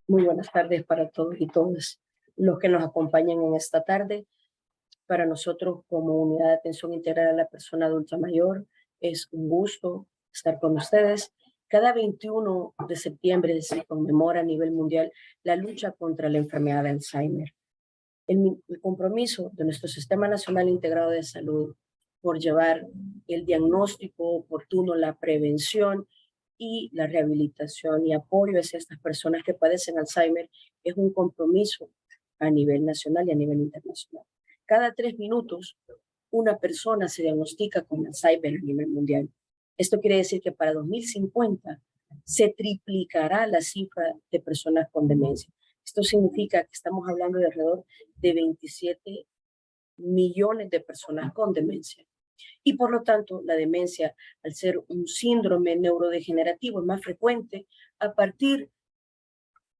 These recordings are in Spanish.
Muy buenas tardes para todos y todas los que nos acompañan en esta tarde. Para nosotros, como Unidad de Atención Integral a la Persona Adulta Mayor, es un gusto estar con ustedes. Cada 21 de septiembre se conmemora a nivel mundial la lucha contra la enfermedad de Alzheimer. El compromiso de nuestro Sistema Nacional Integrado de Salud por llevar el diagnóstico oportuno, la prevención y la rehabilitación y apoyo hacia estas personas que padecen Alzheimer es un compromiso a nivel nacional y a nivel internacional. Cada 3 minutos, una persona se diagnostica con Alzheimer a nivel mundial. Esto quiere decir que para 2050 se triplicará la cifra de personas con demencia. Esto significa que estamos hablando de alrededor de 27 millones de personas con demencia. Y por lo tanto, la demencia, al ser un síndrome neurodegenerativo, es más frecuente a partir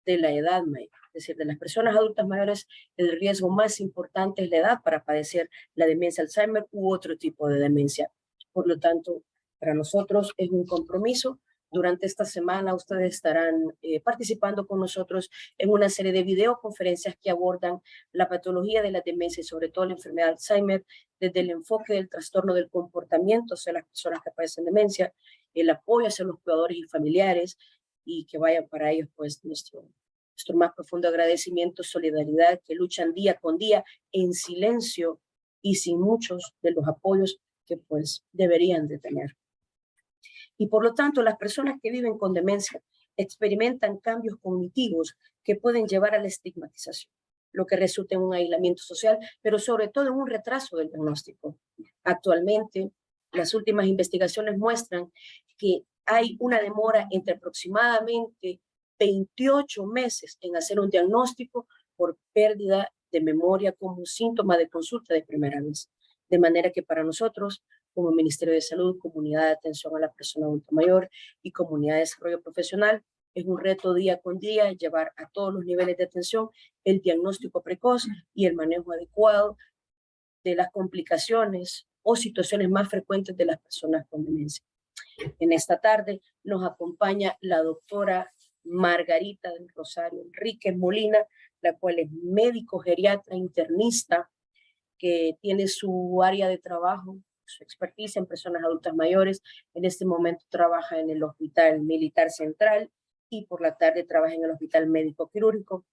de la edad mayor. Es decir, de las personas adultas mayores, el riesgo más importante es la edad para padecer la demencia Alzheimer u otro tipo de demencia. Por lo tanto, para nosotros es un compromiso. Durante esta semana ustedes estarán participando con nosotros en una serie de videoconferencias que abordan la patología de la demencia y sobre todo la enfermedad de Alzheimer desde el enfoque del trastorno del comportamiento hacia las personas que padecen demencia, el apoyo hacia los cuidadores y familiares y que vayan para ellos pues nuestro más profundo agradecimiento, solidaridad, que luchan día con día en silencio y sin muchos de los apoyos que pues deberían de tener. Y por lo tanto, las personas que viven con demencia experimentan cambios cognitivos que pueden llevar a la estigmatización, lo que resulta en un aislamiento social, pero sobre todo en un retraso del diagnóstico. Actualmente, las últimas investigaciones muestran que hay una demora entre aproximadamente 28 meses en hacer un diagnóstico por pérdida de memoria como síntoma de consulta de primera vez. De manera que para nosotros, como Ministerio de Salud, Comunidad de Atención a la Persona Adulta Mayor y Comunidad de Desarrollo Profesional, es un reto día con día llevar a todos los niveles de atención el diagnóstico precoz y el manejo adecuado de las complicaciones o situaciones más frecuentes de las personas con demencia. En esta tarde nos acompaña la doctora Margarita del Rosario Enríquez Molina, la cual es médico geriatra internista, que tiene su área de trabajo, su experticia en personas adultas mayores. En este momento trabaja en el Hospital Militar Central y por la tarde trabaja en el Hospital Médico Quirúrgico.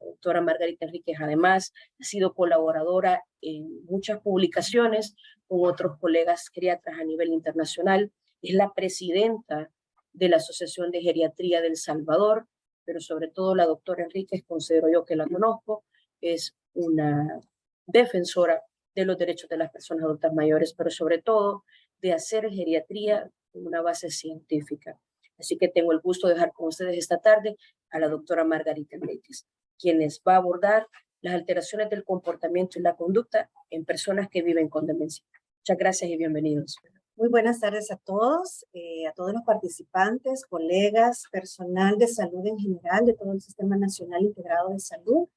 La doctora Margarita Enríquez además ha sido colaboradora en muchas publicaciones con otros colegas geriatras a nivel internacional. Es la presidenta de la Asociación de Geriatría del Salvador, pero sobre todo la doctora Enríquez, considero yo que la conozco, es una defensora de los derechos de las personas adultas mayores, pero sobre todo de hacer geriatría con una base científica. Así que tengo el gusto de dejar con ustedes esta tarde a la doctora Margarita Enríquez, quienes va a abordar las alteraciones del comportamiento y la conducta en personas que viven con demencia. Muchas gracias y bienvenidos. Muy buenas tardes a todos los participantes, colegas, personal de salud en general, de todo el Sistema Nacional Integrado de Salud.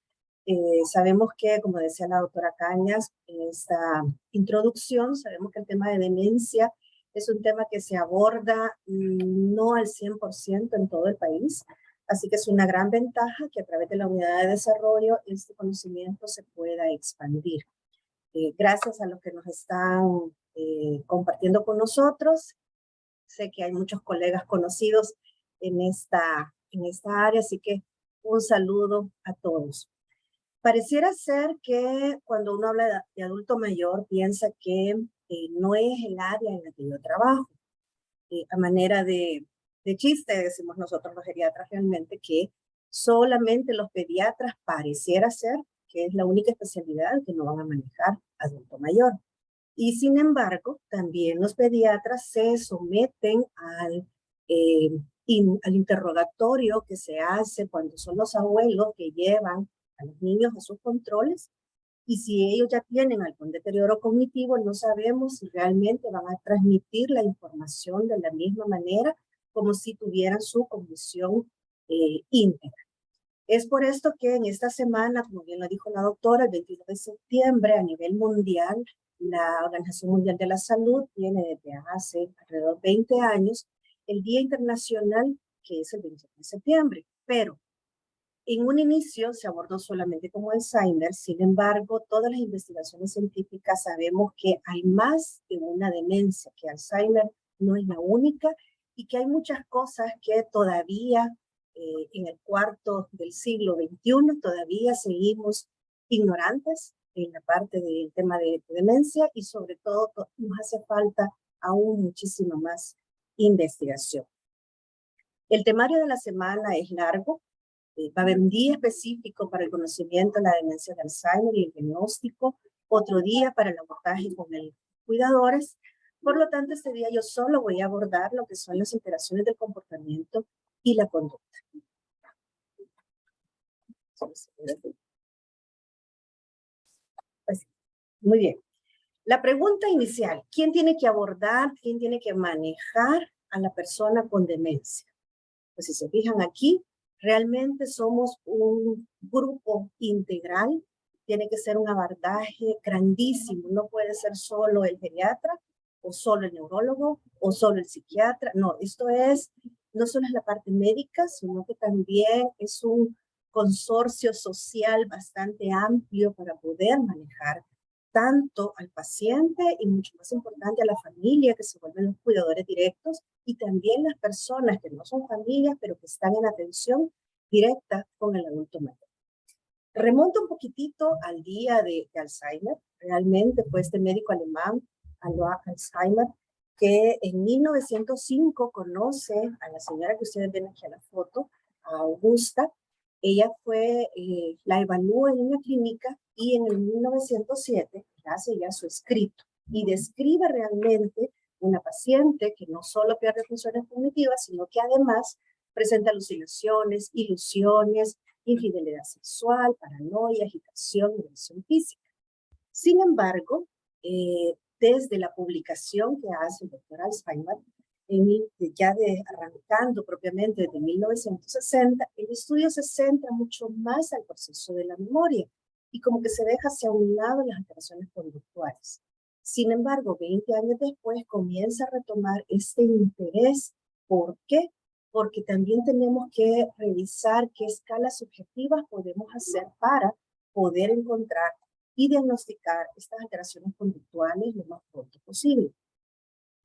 Sabemos que, como decía la doctora Cañas, en esta introducción, sabemos que el tema de demencia es un tema que se aborda no al 100% en todo el país, así que es una gran ventaja que a través de la unidad de desarrollo este conocimiento se pueda expandir. Gracias a los que nos están compartiendo con nosotros. Sé que hay muchos colegas conocidos en esta área, así que un saludo a todos. Pareciera ser que cuando uno habla de adulto mayor piensa que no es el área en la que yo trabajo. A manera de chiste decimos nosotros los geriatras realmente que solamente los pediatras pareciera ser que es la única especialidad que no van a manejar adulto mayor. Y sin embargo, también los pediatras se someten al interrogatorio que se hace cuando son los abuelos que llevan a los niños a sus controles. Y si ellos ya tienen algún deterioro cognitivo, no sabemos si realmente van a transmitir la información de la misma manera como si tuvieran su cognición íntegra. Es por esto que en esta semana, como bien lo dijo la doctora, el 22 de septiembre a nivel mundial, la Organización Mundial de la Salud tiene desde hace alrededor de 20 años el Día Internacional, que es el 27 de septiembre. Pero En un inicio se abordó solamente como Alzheimer, sin embargo, todas las investigaciones científicas sabemos que hay más de una demencia, que Alzheimer no es la única y que hay muchas cosas que todavía en el cuarto del siglo XXI todavía seguimos ignorantes en la parte del tema de demencia y sobre todo nos hace falta aún muchísima más investigación. El temario de la semana es largo. Va a haber un día específico para el conocimiento de la demencia de Alzheimer y el diagnóstico, otro día para el abordaje con los cuidadores. Por lo tanto, este día yo solo voy a abordar lo que son las alteraciones del comportamiento y la conducta. Pues, muy bien. La pregunta inicial, ¿quién tiene que abordar, quién tiene que manejar a la persona con demencia? Pues si se fijan aquí, realmente somos un grupo integral, tiene que ser un abordaje grandísimo, no puede ser solo el geriatra, o solo el neurólogo, o solo el psiquiatra, no, esto es, no solo es la parte médica, sino que también es un consorcio social bastante amplio para poder manejar tanto al paciente y mucho más importante a la familia que se vuelven los cuidadores directos y también las personas que no son familias pero que están en atención directa con el adulto mayor. Remonto un poquitito al día de Alzheimer. Realmente fue este médico alemán, Alois Alzheimer, que en 1905 conoce a la señora que ustedes ven aquí en la foto, a Augusta. Ella la evalúa en una clínica y en el 1907 hace ya su escrito y describe realmente una paciente que no solo pierde funciones cognitivas, sino que además presenta alucinaciones, ilusiones, infidelidad sexual, paranoia, agitación y agresión física. Sin embargo, desde la publicación que hace el doctor Alzheimer, arrancando propiamente desde 1960, el estudio se centra mucho más al proceso de la memoria y como que se deja hacia un lado las alteraciones conductuales. Sin embargo, 20 años después comienza a retomar este interés. ¿Por qué? Porque también tenemos que revisar qué escalas subjetivas podemos hacer para poder encontrar y diagnosticar estas alteraciones conductuales lo más pronto posible.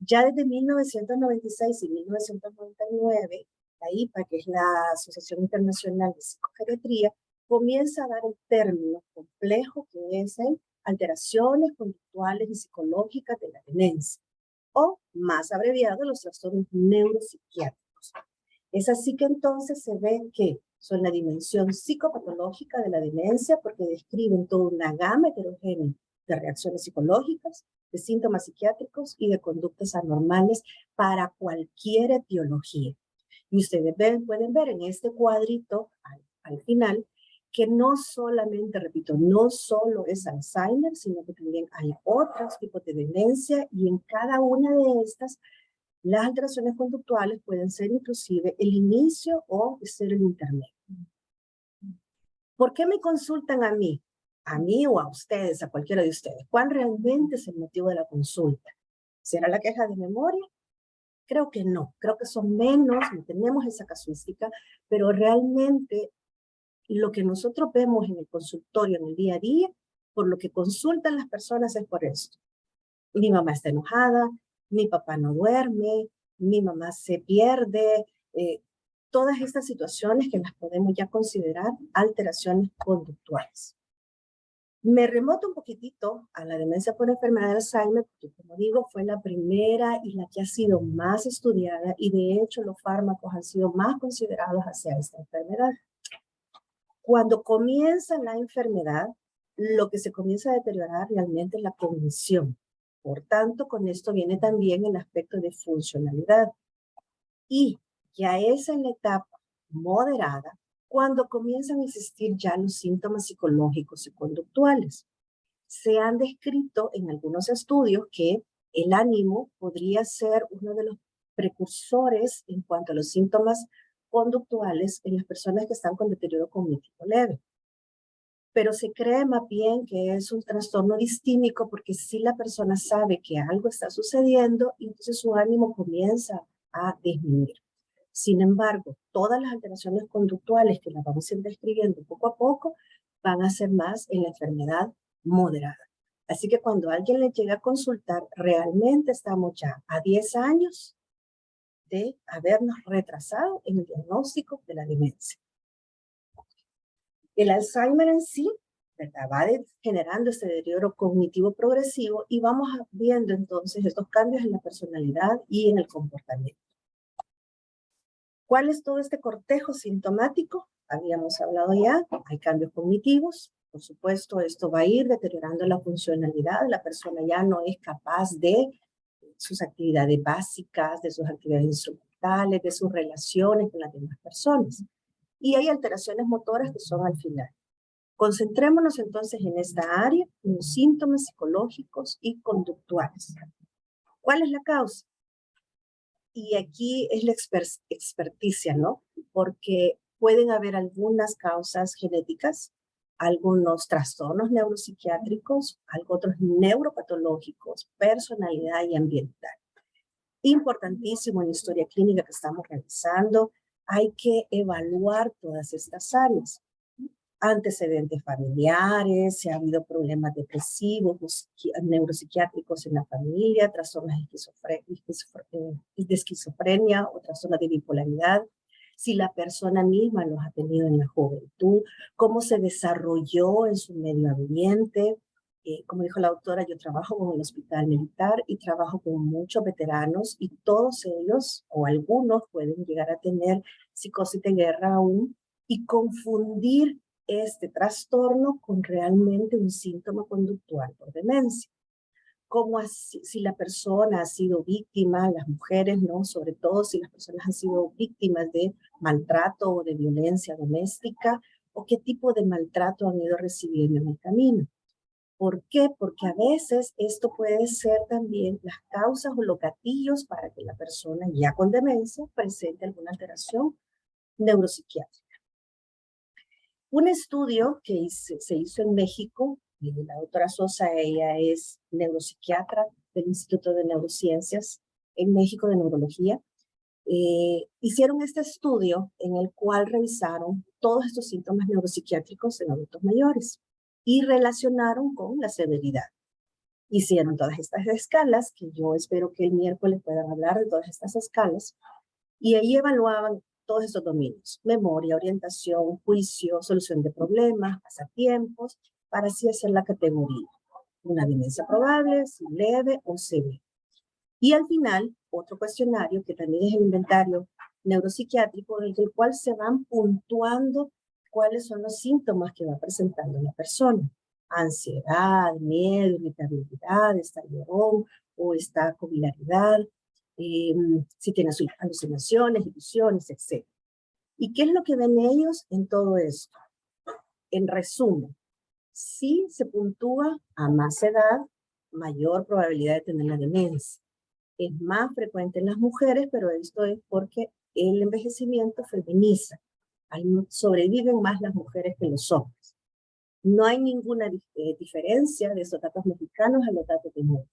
Ya desde 1996 y 1999, la IPA, que es la Asociación Internacional de Psicogeriatría, comienza a dar el término complejo que es el alteraciones conductuales y psicológicas de la demencia, o más abreviado, los trastornos neuropsiquiátricos. Es así que entonces se ve que son la dimensión psicopatológica de la demencia porque describen toda una gama heterogénea de reacciones psicológicas, de síntomas psiquiátricos y de conductas anormales para cualquier etiología. Y ustedes pueden ver en este cuadrito al final que no solamente, repito, no solo es Alzheimer, sino que también hay otros tipos de demencia y en cada una de estas las alteraciones conductuales pueden ser inclusive el inicio o ser el intermedio. ¿Por qué me consultan a mí? A mí o a ustedes, a cualquiera de ustedes. ¿Cuál realmente es el motivo de la consulta? ¿Será la queja de memoria? Creo que no. Creo que son menos, no tenemos esa casuística, pero realmente lo que nosotros vemos en el consultorio, en el día a día, por lo que consultan las personas es por esto. Mi mamá está enojada, mi papá no duerme, mi mamá se pierde, todas estas situaciones que las podemos ya considerar alteraciones conductuales. Me remoto un poquitito a la demencia por enfermedad de Alzheimer, porque como digo, fue la primera y la que ha sido más estudiada y de hecho los fármacos han sido más considerados hacia esta enfermedad. Cuando comienza la enfermedad, lo que se comienza a deteriorar realmente es la cognición. Por tanto, con esto viene también el aspecto de funcionalidad. Y ya es en la etapa moderada cuando comienzan a existir ya los síntomas psicológicos y conductuales. Se han descrito en algunos estudios que el ánimo podría ser uno de los precursores en cuanto a los síntomas conductuales en las personas que están con deterioro cognitivo leve. Pero se cree más bien que es un trastorno distímico porque si la persona sabe que algo está sucediendo, entonces su ánimo comienza a disminuir. Sin embargo, todas las alteraciones conductuales que las vamos a ir describiendo poco a poco van a ser más en la enfermedad moderada. Así que cuando alguien le llega a consultar, realmente estamos ya a 10 años de habernos retrasado en el diagnóstico de la demencia. El Alzheimer en sí, ¿verdad?, va generando este deterioro cognitivo progresivo y vamos viendo entonces estos cambios en la personalidad y en el comportamiento. ¿Cuál es todo este cortejo sintomático? Habíamos hablado ya, hay cambios cognitivos, por supuesto esto va a ir deteriorando la funcionalidad, la persona ya no es capaz de sus actividades básicas, de sus actividades instrumentales, de sus relaciones con las demás personas. Y hay alteraciones motoras que son al final. Concentrémonos entonces en esta área, en los síntomas psicológicos y conductuales. ¿Cuál es la causa? Y aquí es la experticia, ¿no? Porque pueden haber algunas causas genéticas, algunos trastornos neuropsiquiátricos, otros neuropatológicos, personalidad y ambiental. Importantísimo en la historia clínica que estamos realizando, hay que evaluar todas estas áreas. Antecedentes familiares, si ha habido problemas depresivos, neuropsiquiátricos en la familia, trastornos de esquizofrenia o trastornos de bipolaridad, si la persona misma los ha tenido en la juventud, cómo se desarrolló en su medio ambiente. Como dijo la doctora, yo trabajo con el hospital militar y trabajo con muchos veteranos y todos ellos o algunos pueden llegar a tener psicosis de guerra aún y confundir este trastorno con realmente un síntoma conductual por demencia. Como así, si la persona ha sido víctima, las mujeres, ¿no? Sobre todo si las personas han sido víctimas de maltrato o de violencia doméstica, o qué tipo de maltrato han ido recibiendo en el camino. ¿Por qué? Porque a veces esto puede ser también las causas o los gatillos para que la persona ya con demencia presente alguna alteración neuropsiquiátrica. Un estudio que se hizo en México, la doctora Sosa, ella es neuropsiquiatra del Instituto de Neurociencias en México de Neurología, hicieron este estudio en el cual revisaron todos estos síntomas neuropsiquiátricos en adultos mayores y relacionaron con la severidad. Hicieron todas estas escalas, que yo espero que el miércoles puedan hablar de todas estas escalas, y ahí evaluaban todos estos dominios: memoria, orientación, juicio, solución de problemas, pasatiempos, para así hacer la categoría. Una demencia probable, si leve o severa. Y al final, otro cuestionario que también es el inventario neuropsiquiátrico, en el cual se van puntuando cuáles son los síntomas que va presentando la persona. Ansiedad, miedo, irritabilidad, está llorón o está con hilaridad, si tiene alucinaciones, ilusiones, etc. ¿Y qué es lo que ven ellos en todo esto? En resumen, si se puntúa a más edad, mayor probabilidad de tener la demencia. Es más frecuente en las mujeres, pero esto es porque el envejecimiento feminiza. Sobreviven más las mujeres que los hombres. No hay ninguna diferencia de esos datos mexicanos a los datos de México.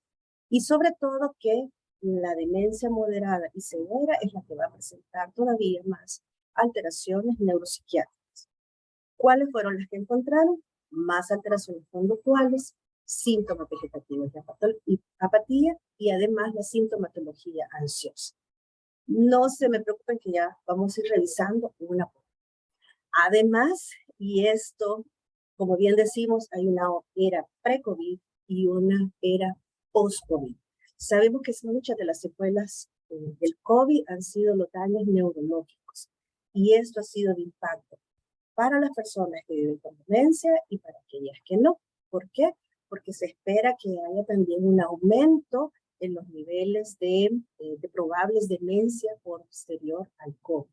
Y sobre todo que la demencia moderada y severa es la que va a presentar todavía más alteraciones neuropsiquiátricas. ¿Cuáles fueron las que encontraron? Más alteraciones conductuales, síntomas vegetativos y apatía, y además la sintomatología ansiosa. No se me preocupen que ya vamos a ir revisando una por una. Además, y esto, como bien decimos, hay una era pre-COVID y una era post-COVID. Sabemos que muchas de las secuelas del COVID han sido los daños neurológicos, y esto ha sido de impacto para las personas que viven con demencia y para aquellas que no. ¿Por qué? Porque se espera que haya también un aumento en los niveles de probables demencia posterior al COVID.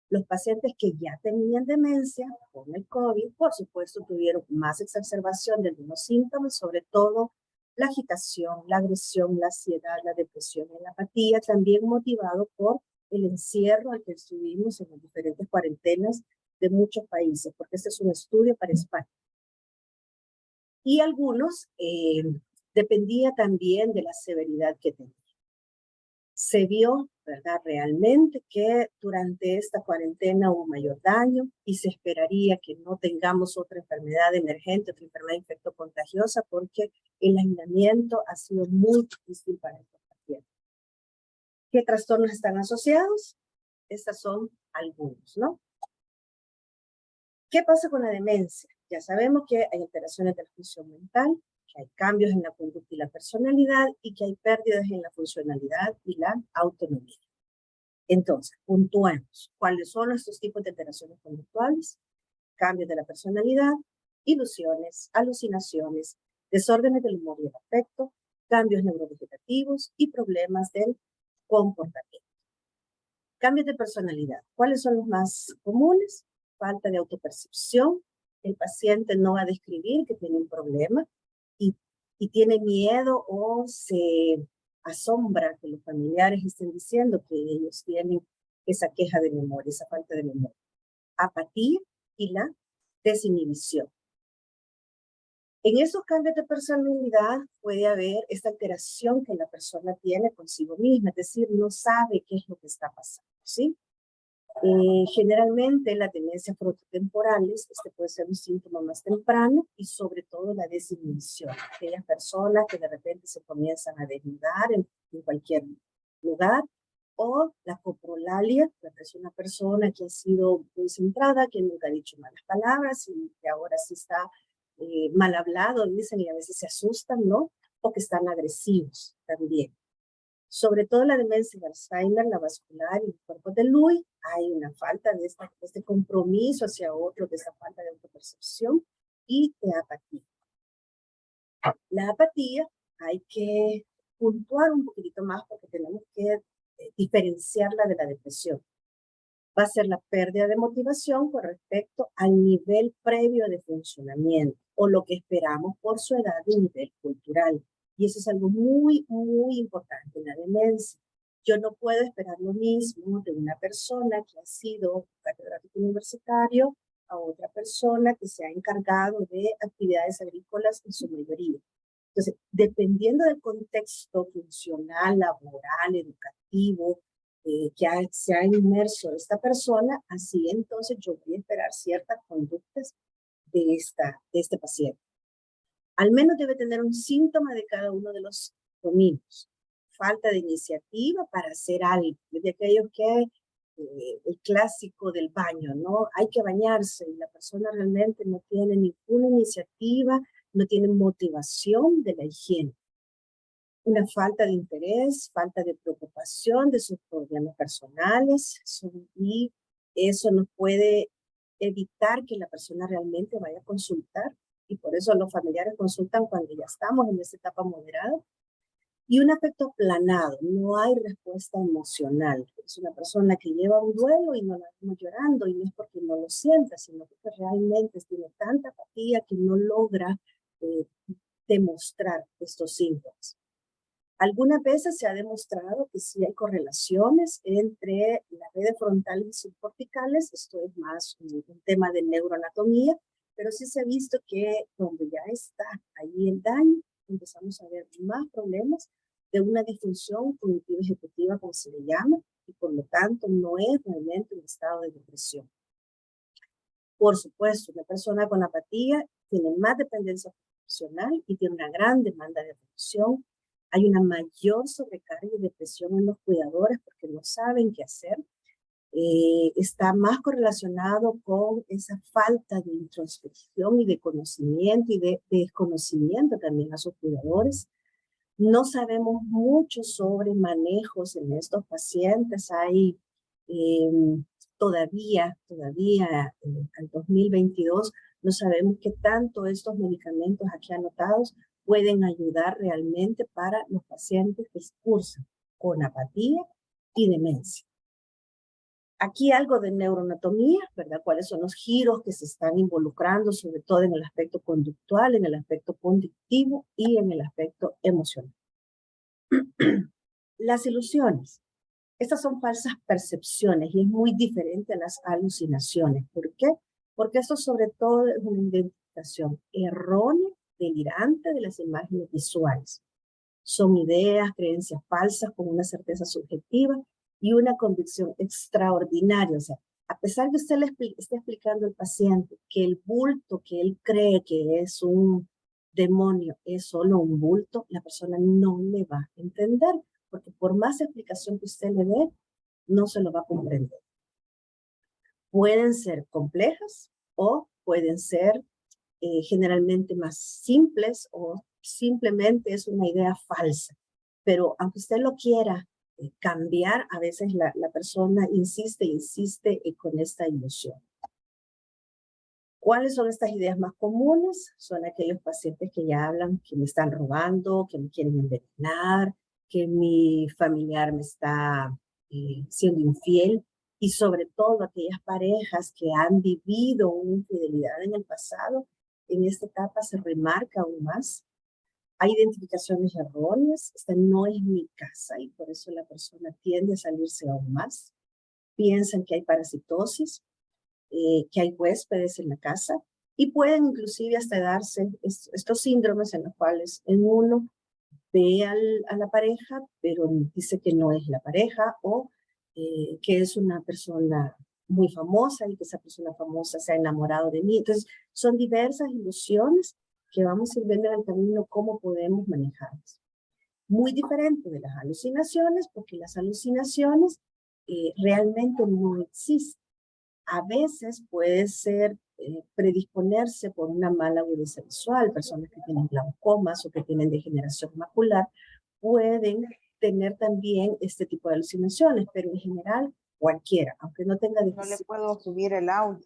Los pacientes que ya tenían demencia con el COVID, por supuesto, tuvieron más exacerbación de algunos síntomas, sobre todo la agitación, la agresión, la ansiedad, la depresión y la apatía, también motivado por el encierro al que estuvimos en las diferentes cuarentenas de muchos países, porque este es un estudio para España. Y algunos dependía también de la severidad que tenían. Se vio, ¿verdad?, realmente que durante esta cuarentena hubo mayor daño y se esperaría que no tengamos otra enfermedad emergente, otra enfermedad infectocontagiosa, porque el aislamiento ha sido muy difícil para estos pacientes. ¿Qué trastornos están asociados? Estas son algunos, ¿no? ¿Qué pasa con la demencia? Ya sabemos que hay alteraciones de la función mental, que hay cambios en la conducta y la personalidad y que hay pérdidas en la funcionalidad y la autonomía. Entonces, puntuamos cuáles son estos tipos de alteraciones conductuales: cambios de la personalidad, ilusiones, alucinaciones, desórdenes del humor y el afecto, cambios neurovegetativos y problemas del comportamiento. Cambios de personalidad. ¿Cuáles son los más comunes? Falta de autopercepción. El paciente no va a describir que tiene un problema y tiene miedo o se asombra que los familiares estén diciendo que ellos tienen esa queja de memoria, esa falta de memoria. Apatía y la desinhibición. En esos cambios de personalidad puede haber esta alteración que la persona tiene consigo misma, es decir, no sabe qué es lo que está pasando, ¿sí? Generalmente las demencias frontotemporales, este puede ser un síntoma más temprano y sobre todo la desinhibición. Aquellas personas que de repente se comienzan a desnudar en cualquier lugar, o la coprolalia, que es una persona que ha sido muy centrada, que nunca ha dicho malas palabras y que ahora sí está mal hablado, dicen, y a veces se asustan, ¿no? O que están agresivos también. Sobre todo la demencia de Alzheimer, la vascular y el cuerpo de Lewy, hay una falta de este compromiso hacia otro, de esa falta de autopercepción y de apatía. La apatía hay que puntuar un poquitito más porque tenemos que diferenciarla de la depresión. Va a ser la pérdida de motivación con respecto al nivel previo de funcionamiento o lo que esperamos por su edad y nivel cultural. Y eso es algo muy, muy importante en la demencia. Yo no puedo esperar lo mismo de una persona que ha sido catedrático universitario a otra persona que se ha encargado de actividades agrícolas en su mayoría. Entonces, dependiendo del contexto funcional, laboral, educativo, se ha inmerso esta persona, así entonces yo voy a esperar ciertas conductas de este paciente. Al menos debe tener un síntoma de cada uno de los dominios. Falta de iniciativa para hacer algo, de aquellos que el clásico del baño, ¿no? Hay que bañarse y la persona realmente no tiene ninguna iniciativa, no tiene motivación de la higiene. Una falta de interés, falta de preocupación de sus problemas personales, y eso no puede evitar que la persona realmente vaya a consultar, y por eso los familiares consultan cuando ya estamos en esta etapa moderada. Y un afecto aplanado, no hay respuesta emocional. Es una persona que lleva un duelo y no la vemos llorando, y no es porque no lo sienta, sino porque realmente tiene tanta apatía que no logra demostrar estos síntomas. Algunas veces se ha demostrado que sí hay correlaciones entre las redes frontales y subcorticales. Esto es más un tema de neuroanatomía, pero sí se ha visto que cuando ya está ahí el daño, empezamos a ver más problemas de una disfunción cognitiva ejecutiva, como se le llama, y por lo tanto no es realmente un estado de depresión. Por supuesto, una persona con apatía tiene más dependencia funcional y tiene una gran demanda de atención. Hay una mayor sobrecarga y depresión en los cuidadores porque no saben qué hacer. Está más correlacionado con esa falta de introspección y de conocimiento y de desconocimiento también a sus cuidadores. No sabemos mucho sobre manejos en estos pacientes. Hay todavía al 2022, no sabemos qué tanto estos medicamentos aquí anotados pueden ayudar realmente para los pacientes que cursan con apatía y demencia. Aquí algo de neuroanatomía, ¿verdad? ¿Cuáles son los giros que se están involucrando, sobre todo en el aspecto conductual, en el aspecto cognitivo y en el aspecto emocional? Las ilusiones. Estas son falsas percepciones y es muy diferente a las alucinaciones. ¿Por qué? Porque esto sobre todo es una identificación errónea, delirante de las imágenes visuales. Son ideas, creencias falsas con una certeza subjetiva y una convicción extraordinaria. O sea, a pesar que usted le esté explicando al paciente que el bulto que él cree que es un demonio es solo un bulto, la persona no le va a entender, porque por más explicación que usted le dé, no se lo va a comprender. Pueden ser complejas o pueden ser generalmente más simples o simplemente es una idea falsa. Pero aunque usted lo quiera cambiar, a veces la persona insiste con esta ilusión. ¿Cuáles son estas ideas más comunes? Son aquellos pacientes que ya hablan que me están robando, que me quieren envenenar, que mi familiar me está siendo infiel, y sobre todo aquellas parejas que han vivido una infidelidad en el pasado. En esta etapa se remarca aún más. Hay identificaciones erróneas. Esta no es mi casa y por eso la persona tiende a salirse aún más. Piensan que hay parasitosis, que hay huéspedes en la casa, y pueden inclusive hasta darse estos síndromes en los cuales en uno ve a la pareja, pero dice que no es la pareja, o que es una persona muy famosa y que esa persona famosa se ha enamorado de mí. Entonces, son diversas ilusiones que vamos a ir viendo en el camino cómo podemos manejarlas. Muy diferente de las alucinaciones, porque las alucinaciones realmente no existen. A veces puede ser predisponerse por una mala agudeza visual. Personas que tienen glaucomas o que tienen degeneración macular pueden tener también este tipo de alucinaciones, pero en general cualquiera, aunque no tenga No le puedo subir el audio.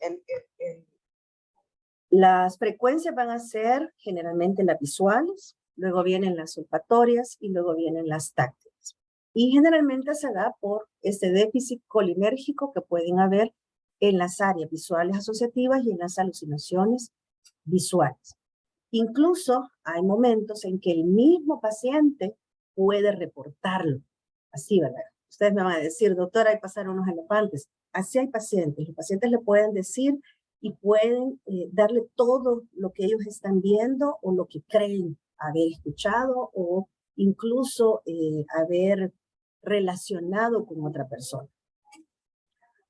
Las frecuencias van a ser generalmente las visuales, luego vienen las olfatorias y luego vienen las táctiles. Y generalmente se da por este déficit colinérgico que pueden haber en las áreas visuales asociativas y en las alucinaciones visuales. Incluso hay momentos en que el mismo paciente puede reportarlo. Así, ¿verdad? Ustedes me van a decir, doctora, ahí pasaron unos elefantes. Así hay pacientes. Los pacientes le pueden decir y pueden darle todo lo que ellos están viendo o lo que creen haber escuchado o incluso haber relacionado con otra persona.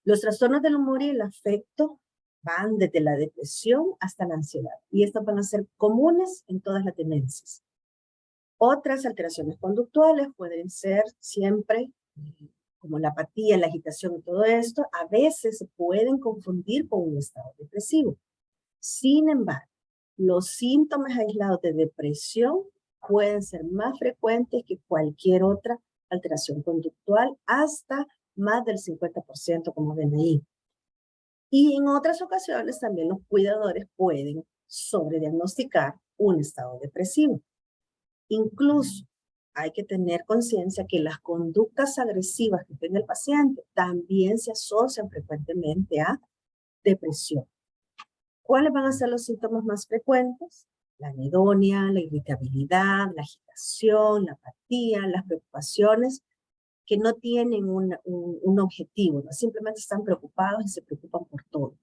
Los trastornos del humor y el afecto van desde la depresión hasta la ansiedad, y estas van a ser comunes en todas las demencias. Otras alteraciones conductuales pueden ser siempre, como la apatía, la agitación y todo esto, a veces se pueden confundir con un estado depresivo. Sin embargo, los síntomas aislados de depresión pueden ser más frecuentes que cualquier otra alteración conductual, hasta más del 50%, como ven ahí. Y en otras ocasiones también los cuidadores pueden sobrediagnosticar un estado depresivo. Incluso hay que tener conciencia que las conductas agresivas que tiene el paciente también se asocian frecuentemente a depresión. ¿Cuáles van a ser los síntomas más frecuentes? La anedonia, la irritabilidad, la agitación, la apatía, las preocupaciones que no tienen un objetivo, ¿no? Simplemente están preocupados y se preocupan por todo.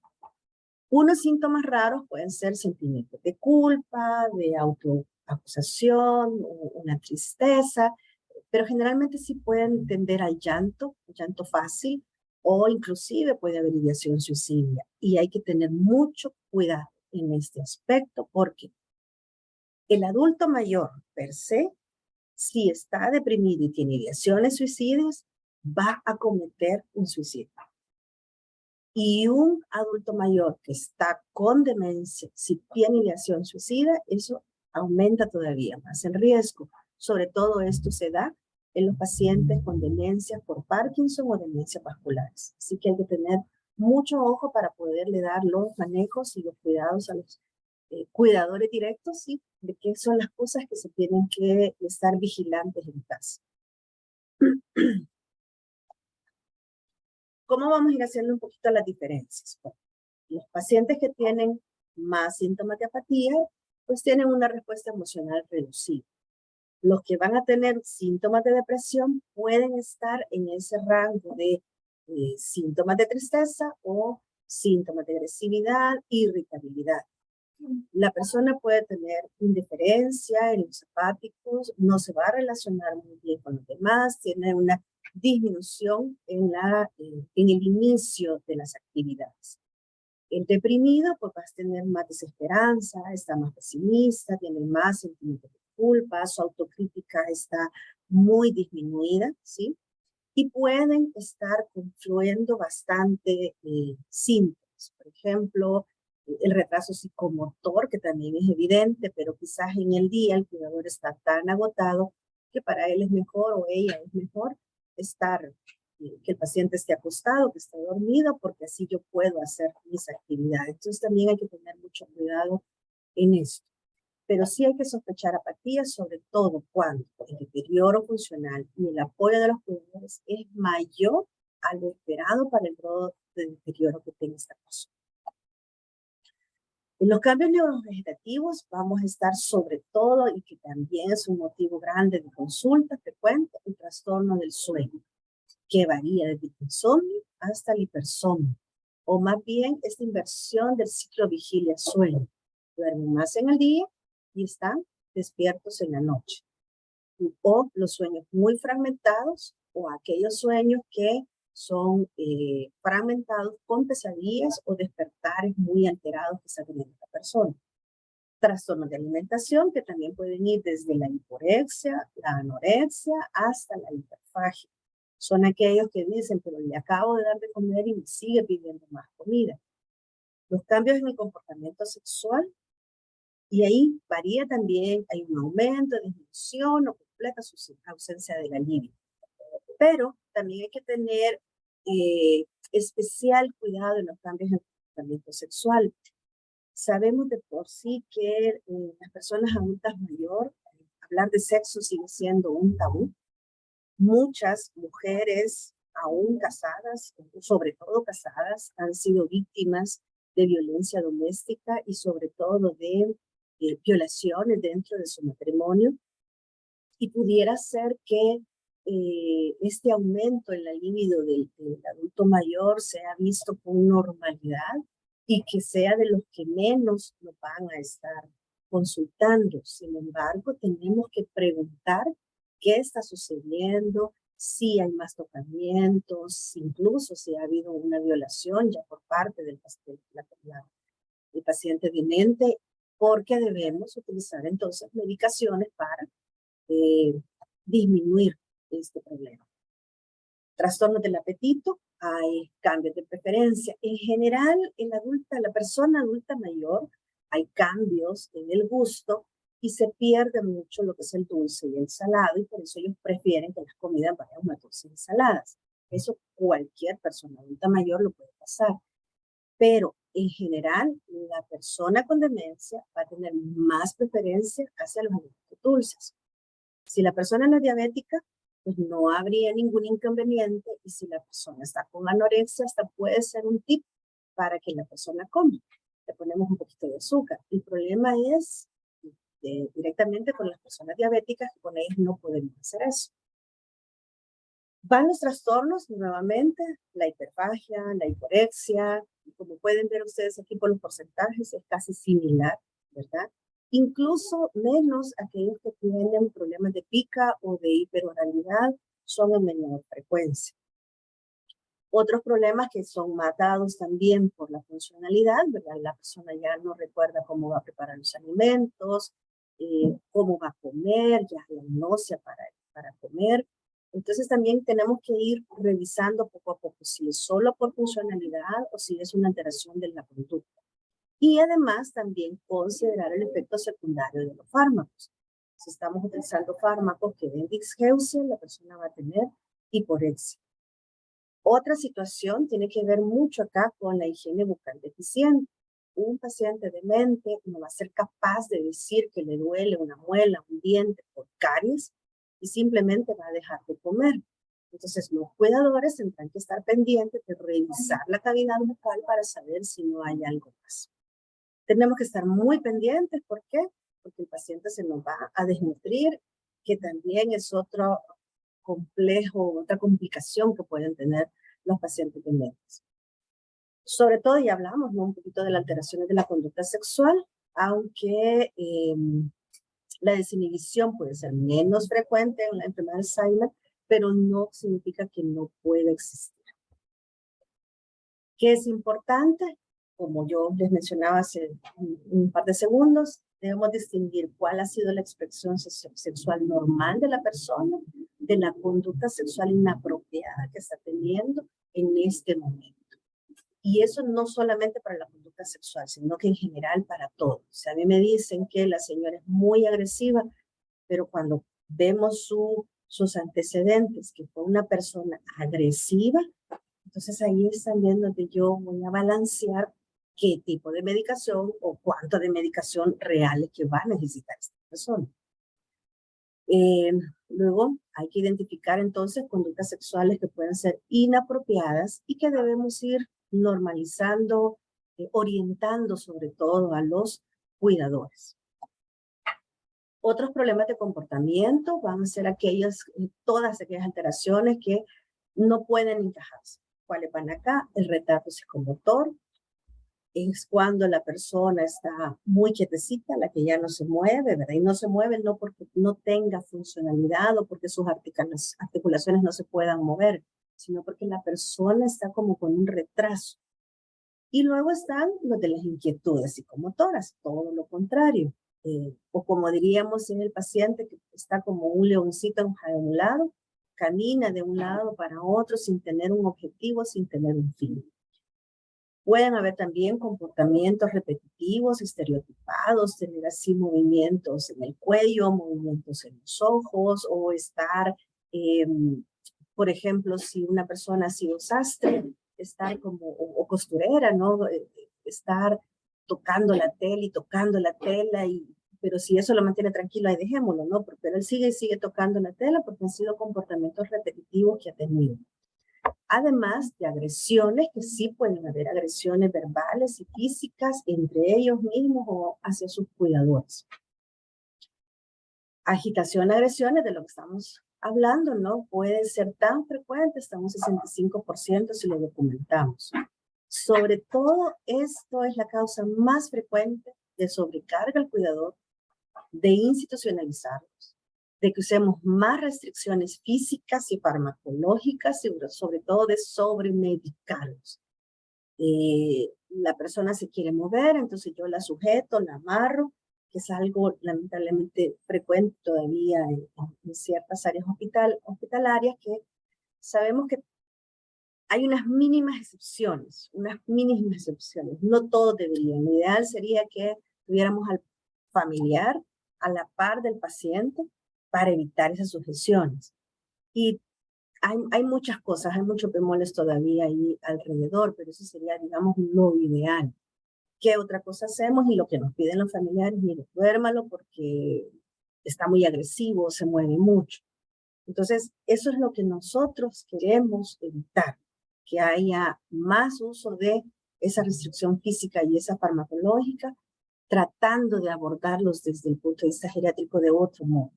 Unos síntomas raros pueden ser sentimientos de culpa, de autoacusación, una tristeza, pero generalmente sí pueden tender al llanto fácil, o inclusive puede haber ideación suicida. Y hay que tener mucho cuidado en este aspecto, porque el adulto mayor per se, si está deprimido y tiene ideaciones suicidas, va a cometer un suicidio. Y un adulto mayor que está con demencia, si tiene ideación suicida, eso aumenta todavía más el riesgo. Sobre todo esto se da en los pacientes con demencia por Parkinson o demencias vasculares. Así que hay que tener mucho ojo para poderle dar los manejos y los cuidados a los cuidadores directos, ¿sí? De qué son las cosas que se tienen que estar vigilantes en casa. ¿Cómo vamos a ir haciendo un poquito las diferencias? Bueno, los pacientes que tienen más síntomas de apatía, pues tienen una respuesta emocional reducida. Los que van a tener síntomas de depresión pueden estar en ese rango de síntomas de tristeza o síntomas de agresividad, irritabilidad. La persona puede tener indiferencia en los hepáticos, no se va a relacionar muy bien con los demás, tiene una disminución en el inicio de las actividades. El deprimido pues va a tener más desesperanza, está más pesimista, tiene más sentimientos de culpa, su autocrítica está muy disminuida, ¿sí? Y pueden estar confluyendo bastante síntomas. Por ejemplo, el retraso psicomotor, que también es evidente, pero quizás en el día el cuidador está tan agotado que para él es mejor o ella es mejor estar, que el paciente esté acostado, que esté dormido, porque así yo puedo hacer mis actividades. Entonces también hay que tener mucho cuidado en esto. Pero sí hay que sospechar apatía, sobre todo cuando el deterioro funcional y el apoyo de los cuidadores es mayor a lo esperado para el grado de deterioro que tenga esta persona. En los cambios neurovegetativos vamos a estar sobre todo, y que también es un motivo grande de consulta frecuente, el trastorno del sueño, que varía desde el insomnio hasta el hipersomnio, o más bien esta inversión del ciclo vigilia-sueño. Duermen más en el día y están despiertos en la noche. O los sueños muy fragmentados, o aquellos sueños que son fragmentados con pesadillas o despertares muy alterados que se tiene la persona. Trastornos de alimentación que también pueden ir desde la hiporexia, la anorexia, hasta la hiperfagia. Son aquellos que dicen, pero le acabo de dar de comer y me sigue pidiendo más comida. Los cambios en el comportamiento sexual, y ahí varía también, hay un aumento, disminución o completa ausencia de la libido. Pero también hay que tener especial cuidado en los cambios en el comportamiento sexual. Sabemos de por sí que las personas adultas mayores, hablar de sexo sigue siendo un tabú. Muchas mujeres aún casadas, sobre todo casadas, han sido víctimas de violencia doméstica y sobre todo de violaciones dentro de su matrimonio. Y pudiera ser que este aumento en la libido del adulto mayor sea visto con normalidad y que sea de los que menos lo van a estar consultando. Sin embargo, tenemos que preguntar qué está sucediendo, si hay más tocamientos, incluso si ha habido una violación ya por parte del paciente demente, porque debemos utilizar entonces medicaciones para disminuir este problema. Trastornos del apetito, hay cambios de preferencia. En general, en la persona adulta mayor, hay cambios en el gusto y se pierde mucho lo que es el dulce y el salado, y por eso ellos prefieren que las comidas vayan más dulces y saladas. Eso cualquier persona adulta mayor lo puede pasar. Pero en general, la persona con demencia va a tener más preferencia hacia los alimentos dulces. Si la persona no es diabética, pues no habría ningún inconveniente, y si la persona está con anorexia, hasta puede ser un tip para que la persona coma. Le ponemos un poquito de azúcar. El problema es directamente con las personas diabéticas, que con ellas no podemos hacer eso. Van los trastornos nuevamente, la hiperfagia, la hiporexia, y como pueden ver ustedes aquí por los porcentajes, es casi similar, ¿verdad? Incluso menos aquellos que tienen problemas de pica o de hiperoralidad son en menor frecuencia. Otros problemas que son matados también por la funcionalidad, ¿verdad? La persona ya no recuerda cómo va a preparar los alimentos, cómo va a comer, ya la náusea para comer. Entonces también tenemos que ir revisando poco a poco si es solo por funcionalidad o si es una alteración de la conducta. Y además también considerar el efecto secundario de los fármacos. Si estamos utilizando fármacos que den disgeusia, la persona va a tener hiporexia. Otra situación tiene que ver mucho acá con la higiene bucal deficiente. Un paciente demente no va a ser capaz de decir que le duele una muela, un diente por caries, y simplemente va a dejar de comer. Entonces los cuidadores tendrán que estar pendientes de revisar la cavidad bucal para saber si no hay algo más. Tenemos que estar muy pendientes. ¿Por qué? Porque el paciente se nos va a desnutrir, que también es otro complejo, otra complicación que pueden tener los pacientes dementes. Sobre todo, ya hablamos, ¿no?, un poquito de las alteraciones de la conducta sexual. aunque la desinhibición puede ser menos frecuente en la enfermedad de Alzheimer, pero no significa que no pueda existir. ¿Qué es importante? Como yo les mencionaba hace un par de segundos, debemos distinguir cuál ha sido la expresión sexual normal de la persona de la conducta sexual inapropiada que está teniendo en este momento. Y eso no solamente para la conducta sexual, sino que en general para todo. O sea, a mí me dicen que la señora es muy agresiva, pero cuando vemos sus antecedentes, que fue una persona agresiva, entonces ahí están viendo que yo voy a balancear qué tipo de medicación o cuánto de medicación real es que va a necesitar esta persona. Luego hay que identificar entonces conductas sexuales que pueden ser inapropiadas y que debemos ir normalizando, orientando sobre todo a los cuidadores. Otros problemas de comportamiento van a ser todas aquellas alteraciones que no pueden encajarse. ¿Cuáles van acá? El retardo psicomotor, es cuando la persona está muy quietecita, la que ya no se mueve, ¿verdad? Y no se mueve no porque no tenga funcionalidad o porque sus articulaciones no se puedan mover, sino porque la persona está como con un retraso. Y luego están los de las inquietudes psicomotoras, todo lo contrario. O como diríamos en el paciente que está como un leoncito enjaulado, camina de un lado para otro sin tener un objetivo, sin tener un fin. Pueden haber también comportamientos repetitivos, estereotipados, tener así movimientos en el cuello, movimientos en los ojos, o estar, por ejemplo, si una persona ha sido sastre, estar como, o costurera, ¿no? Estar tocando la tela y tocando la tela, pero si eso lo mantiene tranquilo, ahí dejémoslo, ¿no? Pero él sigue y sigue tocando la tela porque han sido comportamientos repetitivos que ha tenido. Además de agresiones, que sí pueden haber agresiones verbales y físicas entre ellos mismos o hacia sus cuidadores. Agitación, agresiones, de lo que estamos hablando, ¿no? Puede ser tan frecuente, estamos 65% si lo documentamos. Sobre todo, esto es la causa más frecuente de sobrecarga al cuidador, de institucionalizarlos, de que usemos más restricciones físicas y farmacológicas, y sobre todo de sobremedicarlos. La persona se quiere mover, entonces yo la sujeto, la amarro, que es algo lamentablemente frecuente todavía en ciertas áreas hospitalarias, que sabemos que hay unas mínimas excepciones, no todos deberían. Lo ideal sería que tuviéramos al familiar a la par del paciente para evitar esas sujeciones. Y hay muchas cosas, hay muchos bemoles todavía ahí alrededor, pero eso sería, digamos, lo ideal. ¿Qué otra cosa hacemos? Y lo que nos piden los familiares, mire, duérmalo porque está muy agresivo, se mueve mucho. Entonces, eso es lo que nosotros queremos evitar, que haya más uso de esa restricción física y esa farmacológica, tratando de abordarlos desde el punto de vista geriátrico de otro modo.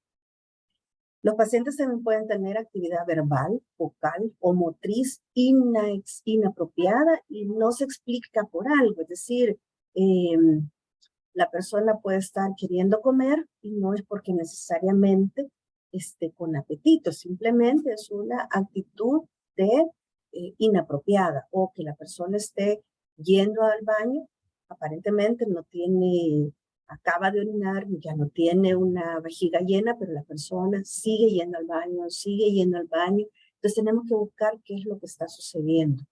Los pacientes también pueden tener actividad verbal, vocal o motriz inapropiada y no se explica por algo. Es decir, la persona puede estar queriendo comer y no es porque necesariamente esté con apetito, simplemente es una actitud inapropiada, o que la persona esté yendo al baño, aparentemente no tiene, acaba de orinar, ya no tiene una vejiga llena, pero la persona sigue yendo al baño, entonces tenemos que buscar qué es lo que está sucediendo.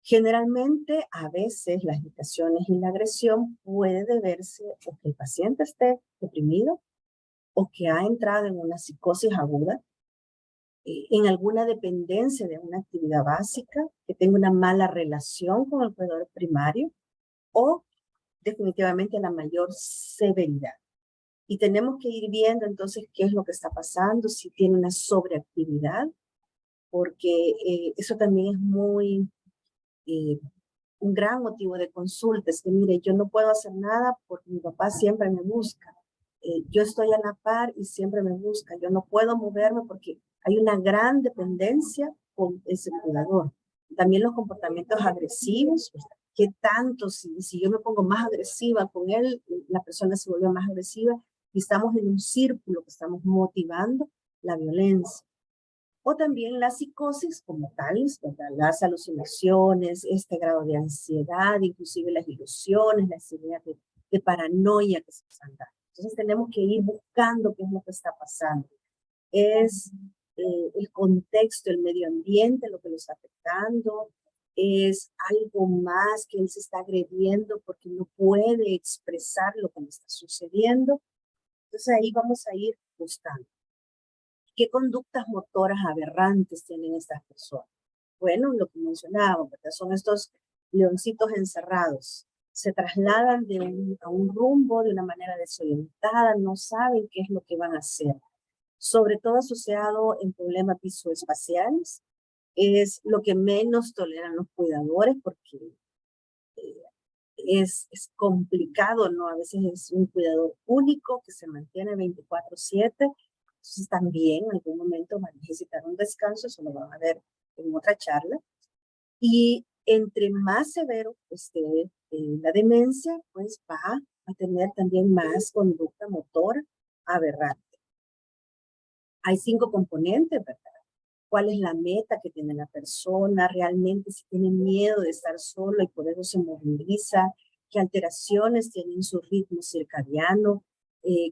Generalmente, a veces, las agitaciones y la agresión puede deberse o que el paciente esté deprimido o que ha entrado en una psicosis aguda, en alguna dependencia de una actividad básica, que tenga una mala relación con el cuidador primario o definitivamente la mayor severidad. Y tenemos que ir viendo entonces qué es lo que está pasando, si tiene una sobreactividad, porque eso también es muy... un gran motivo de consulta es que, mire, yo no puedo hacer nada porque mi papá siempre me busca. Yo estoy a la par y siempre me busca. Yo no puedo moverme porque hay una gran dependencia con ese cuidador. También los comportamientos agresivos, qué tanto, si yo me pongo más agresiva con él, la persona se vuelve más agresiva y estamos en un círculo que estamos motivando la violencia. O también la psicosis como tales, ¿verdad? Las alucinaciones, este grado de ansiedad, inclusive las ilusiones, las ideas de paranoia que se están dando. Entonces tenemos que ir buscando qué es lo que está pasando. Es el contexto, el medio ambiente, lo que lo está afectando, es algo más que él se está agrediendo porque no puede expresar lo que le está sucediendo. Entonces ahí vamos a ir buscando. ¿Qué conductas motoras aberrantes tienen estas personas? Bueno, lo que mencionábamos, ¿verdad? Son estos leoncitos encerrados. Se trasladan a un rumbo de una manera desorientada, no saben qué es lo que van a hacer. Sobre todo asociado en problemas visoespaciales, es lo que menos toleran los cuidadores porque es complicado, ¿no? A veces es un cuidador único que se mantiene 24/7, entonces también en algún momento van a necesitar un descanso, eso lo van a ver en otra charla. Y entre más severo esté la demencia, pues va a tener también más conducta motora aberrante. Hay 5 componentes, ¿verdad? ¿Cuál es la meta que tiene la persona? Realmente si tiene miedo de estar solo y por eso se moviliza. ¿Qué alteraciones tiene en su ritmo circadiano?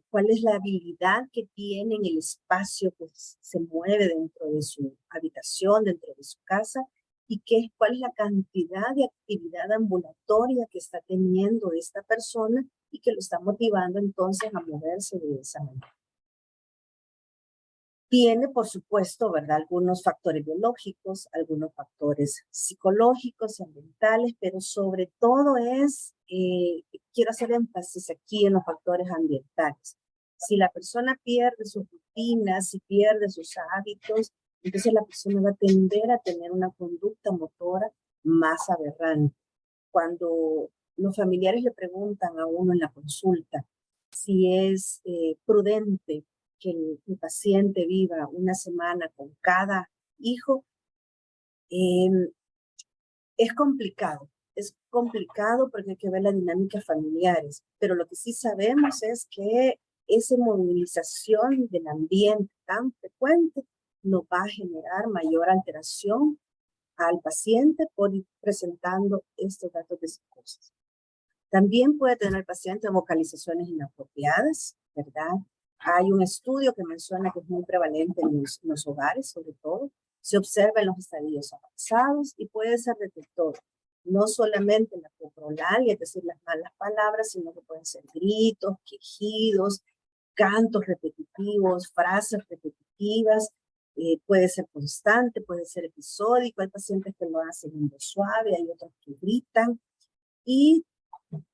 ¿Cuál es la habilidad que tiene en el espacio que se mueve dentro de su habitación, dentro de su casa? ¿Y cuál es la cantidad de actividad ambulatoria que está teniendo esta persona y que lo está motivando entonces a moverse de esa manera? Tiene, por supuesto, ¿verdad? Algunos factores biológicos, algunos factores psicológicos, ambientales, pero sobre todo quiero hacer énfasis aquí en los factores ambientales. Si la persona pierde sus rutinas, si pierde sus hábitos, entonces la persona va a tender a tener una conducta motora más aberrante. Cuando los familiares le preguntan a uno en la consulta si es prudente que el paciente viva una semana con cada hijo, es complicado porque hay que ver las dinámicas familiares, pero lo que sí sabemos es que esa movilización del ambiente tan frecuente nos va a generar mayor alteración al paciente por ir presentando estos datos de psicosis. También puede tener el paciente vocalizaciones inapropiadas, ¿verdad? Hay un estudio que menciona que es muy prevalente en los hogares, sobre todo. Se observa en los estadios avanzados y puede ser detector. No solamente la coprolalia, es decir, las malas palabras, sino que pueden ser gritos, quejidos, cantos repetitivos, frases repetitivas. Puede ser constante, puede ser episódico. Hay pacientes que lo hacen en voz suave, hay otros que gritan. Y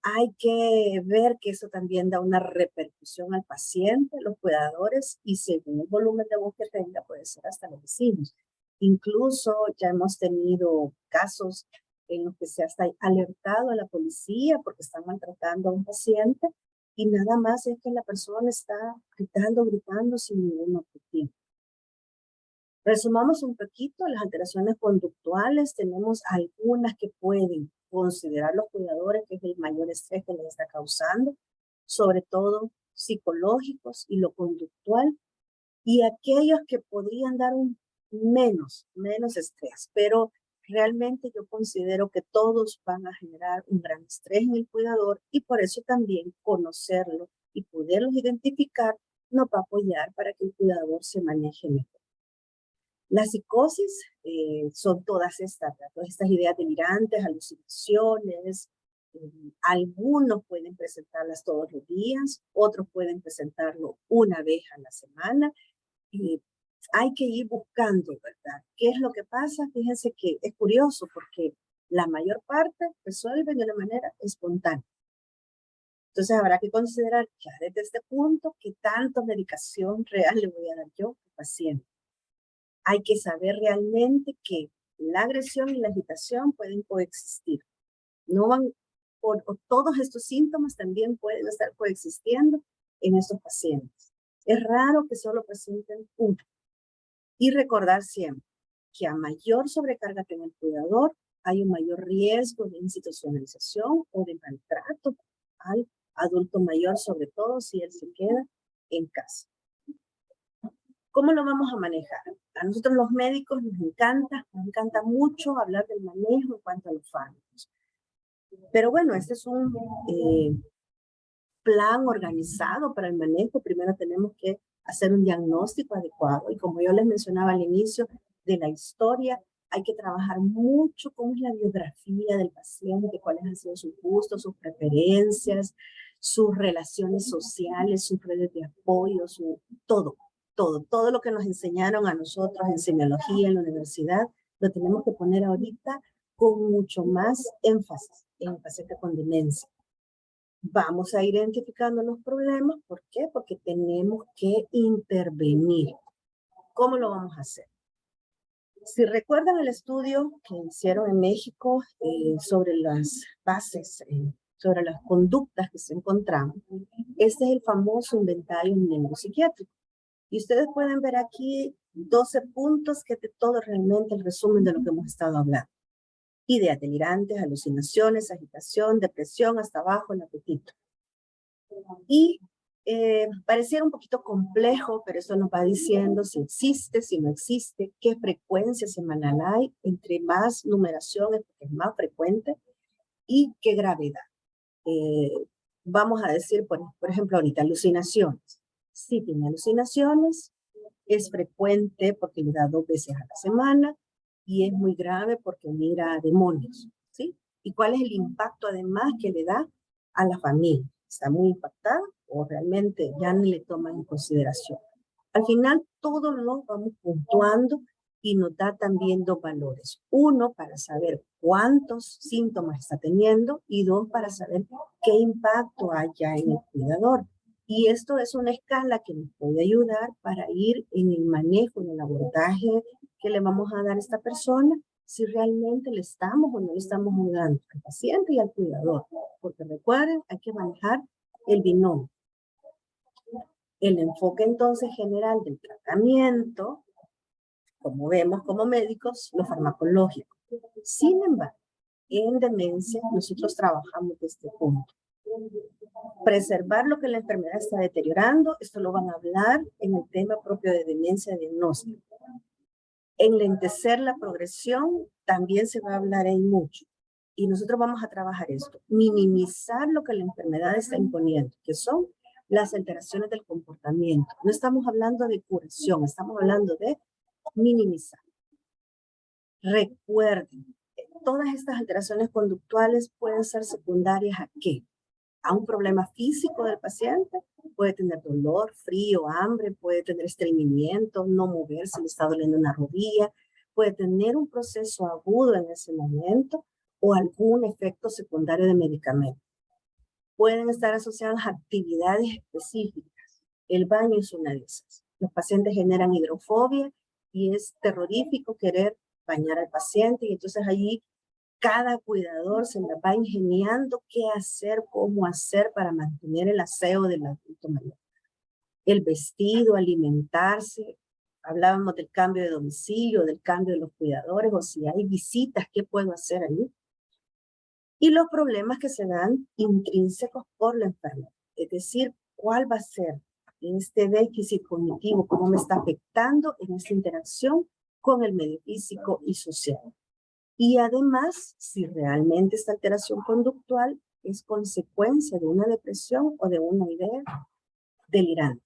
hay que ver que eso también da una repercusión al paciente, los cuidadores, y según el volumen de voz que tenga, puede ser hasta los vecinos. Incluso ya hemos tenido casos en los que se ha hasta alertado a la policía porque están maltratando a un paciente y nada más es que la persona está gritando sin ningún objetivo. Resumamos un poquito las alteraciones conductuales. Tenemos algunas que pueden considerar los cuidadores que es el mayor estrés que les está causando, sobre todo psicológicos y lo conductual, y aquellos que podrían dar un menos estrés, pero realmente yo considero que todos van a generar un gran estrés en el cuidador y por eso también conocerlo y poderlos identificar nos va a apoyar para que el cuidador se maneje mejor. La psicosis son todas estas ideas delirantes, alucinaciones. Algunos pueden presentarlas todos los días, otros pueden presentarlo una vez a la semana. Hay que ir buscando, ¿verdad? ¿Qué es lo que pasa? Fíjense que es curioso porque la mayor parte resuelven de una manera espontánea. Entonces habrá que considerar ya desde este punto qué tanta medicación real le voy a dar yo al paciente. Hay que saber realmente que la agresión y la agitación pueden coexistir. No van, todos estos síntomas también pueden estar coexistiendo en estos pacientes. Es raro que solo presenten uno. Y recordar siempre que a mayor sobrecarga tenga el cuidador, hay un mayor riesgo de institucionalización o de maltrato al adulto mayor, sobre todo si él se queda en casa. ¿Cómo lo vamos a manejar? A nosotros los médicos nos encanta mucho hablar del manejo en cuanto a los fármacos. Pero bueno, este es un plan organizado para el manejo. Primero tenemos que hacer un diagnóstico adecuado y como yo les mencionaba al inicio de la historia, hay que trabajar mucho cómo es la biografía del paciente, cuáles han sido sus gustos, sus preferencias, sus relaciones sociales, sus redes de apoyo, todo lo que nos enseñaron a nosotros en semiología en la universidad, lo tenemos que poner ahorita con mucho más énfasis en el paciente con demencia. Vamos a ir identificando los problemas. ¿Por qué? Porque tenemos que intervenir. ¿Cómo lo vamos a hacer? Si recuerdan el estudio que hicieron en México sobre las bases, sobre las conductas que se encontraban, este es el famoso inventario neuropsiquiátrico. Y ustedes pueden ver aquí 12 puntos que de todo realmente el resumen de lo que hemos estado hablando. Ideas delirantes, alucinaciones, agitación, depresión, hasta abajo el apetito. Y pareciera un poquito complejo, pero eso nos va diciendo si existe, si no existe, qué frecuencia semanal hay, entre más numeración es más frecuente y qué gravedad. Vamos a decir, por ejemplo, ahorita alucinaciones. Si tiene alucinaciones, es frecuente porque le da 2 veces a la semana y es muy grave porque mira demonios, ¿sí? ¿Y cuál es el impacto además que le da a la familia? ¿Está muy impactada o realmente ya no le toman en consideración? Al final, todo lo vamos puntuando y nos da también 2 valores. 1, para saber cuántos síntomas está teniendo y 2, para saber qué impacto hay ya en el cuidador. Y esto es una escala que nos puede ayudar para ir en el manejo, en el abordaje que le vamos a dar a esta persona, si realmente le estamos o no le estamos ayudando al paciente y al cuidador. Porque recuerden, hay que manejar el binomio. El enfoque entonces general del tratamiento, como vemos como médicos, lo farmacológico. Sin embargo, en demencia nosotros trabajamos de este punto. Preservar lo que la enfermedad está deteriorando, esto lo van a hablar en el tema propio de demencia diagnóstica. Enlentecer la progresión, también se va a hablar ahí mucho. Y nosotros vamos a trabajar esto. Minimizar lo que la enfermedad está imponiendo, que son las alteraciones del comportamiento. No estamos hablando de curación, estamos hablando de minimizar. Recuerden, todas estas alteraciones conductuales pueden ser secundarias ¿a qué? A un problema físico del paciente, puede tener dolor, frío, hambre, puede tener estreñimiento, no moverse, le está doliendo una rodilla, puede tener un proceso agudo en ese momento o algún efecto secundario de medicamento. Pueden estar asociadas a actividades específicas. El baño es una de esas. Los pacientes generan hidrofobia y es terrorífico querer bañar al paciente y entonces allí cada cuidador se la va ingeniando qué hacer, cómo hacer para mantener el aseo del adulto mayor. El vestido, alimentarse, hablábamos del cambio de domicilio, del cambio de los cuidadores, o si hay visitas, ¿qué puedo hacer ahí? Y los problemas que se dan intrínsecos por la enfermedad, es decir, cuál va a ser este déficit cognitivo, cómo me está afectando en esta interacción con el medio físico y social. Y además, si realmente esta alteración conductual es consecuencia de una depresión o de una idea delirante.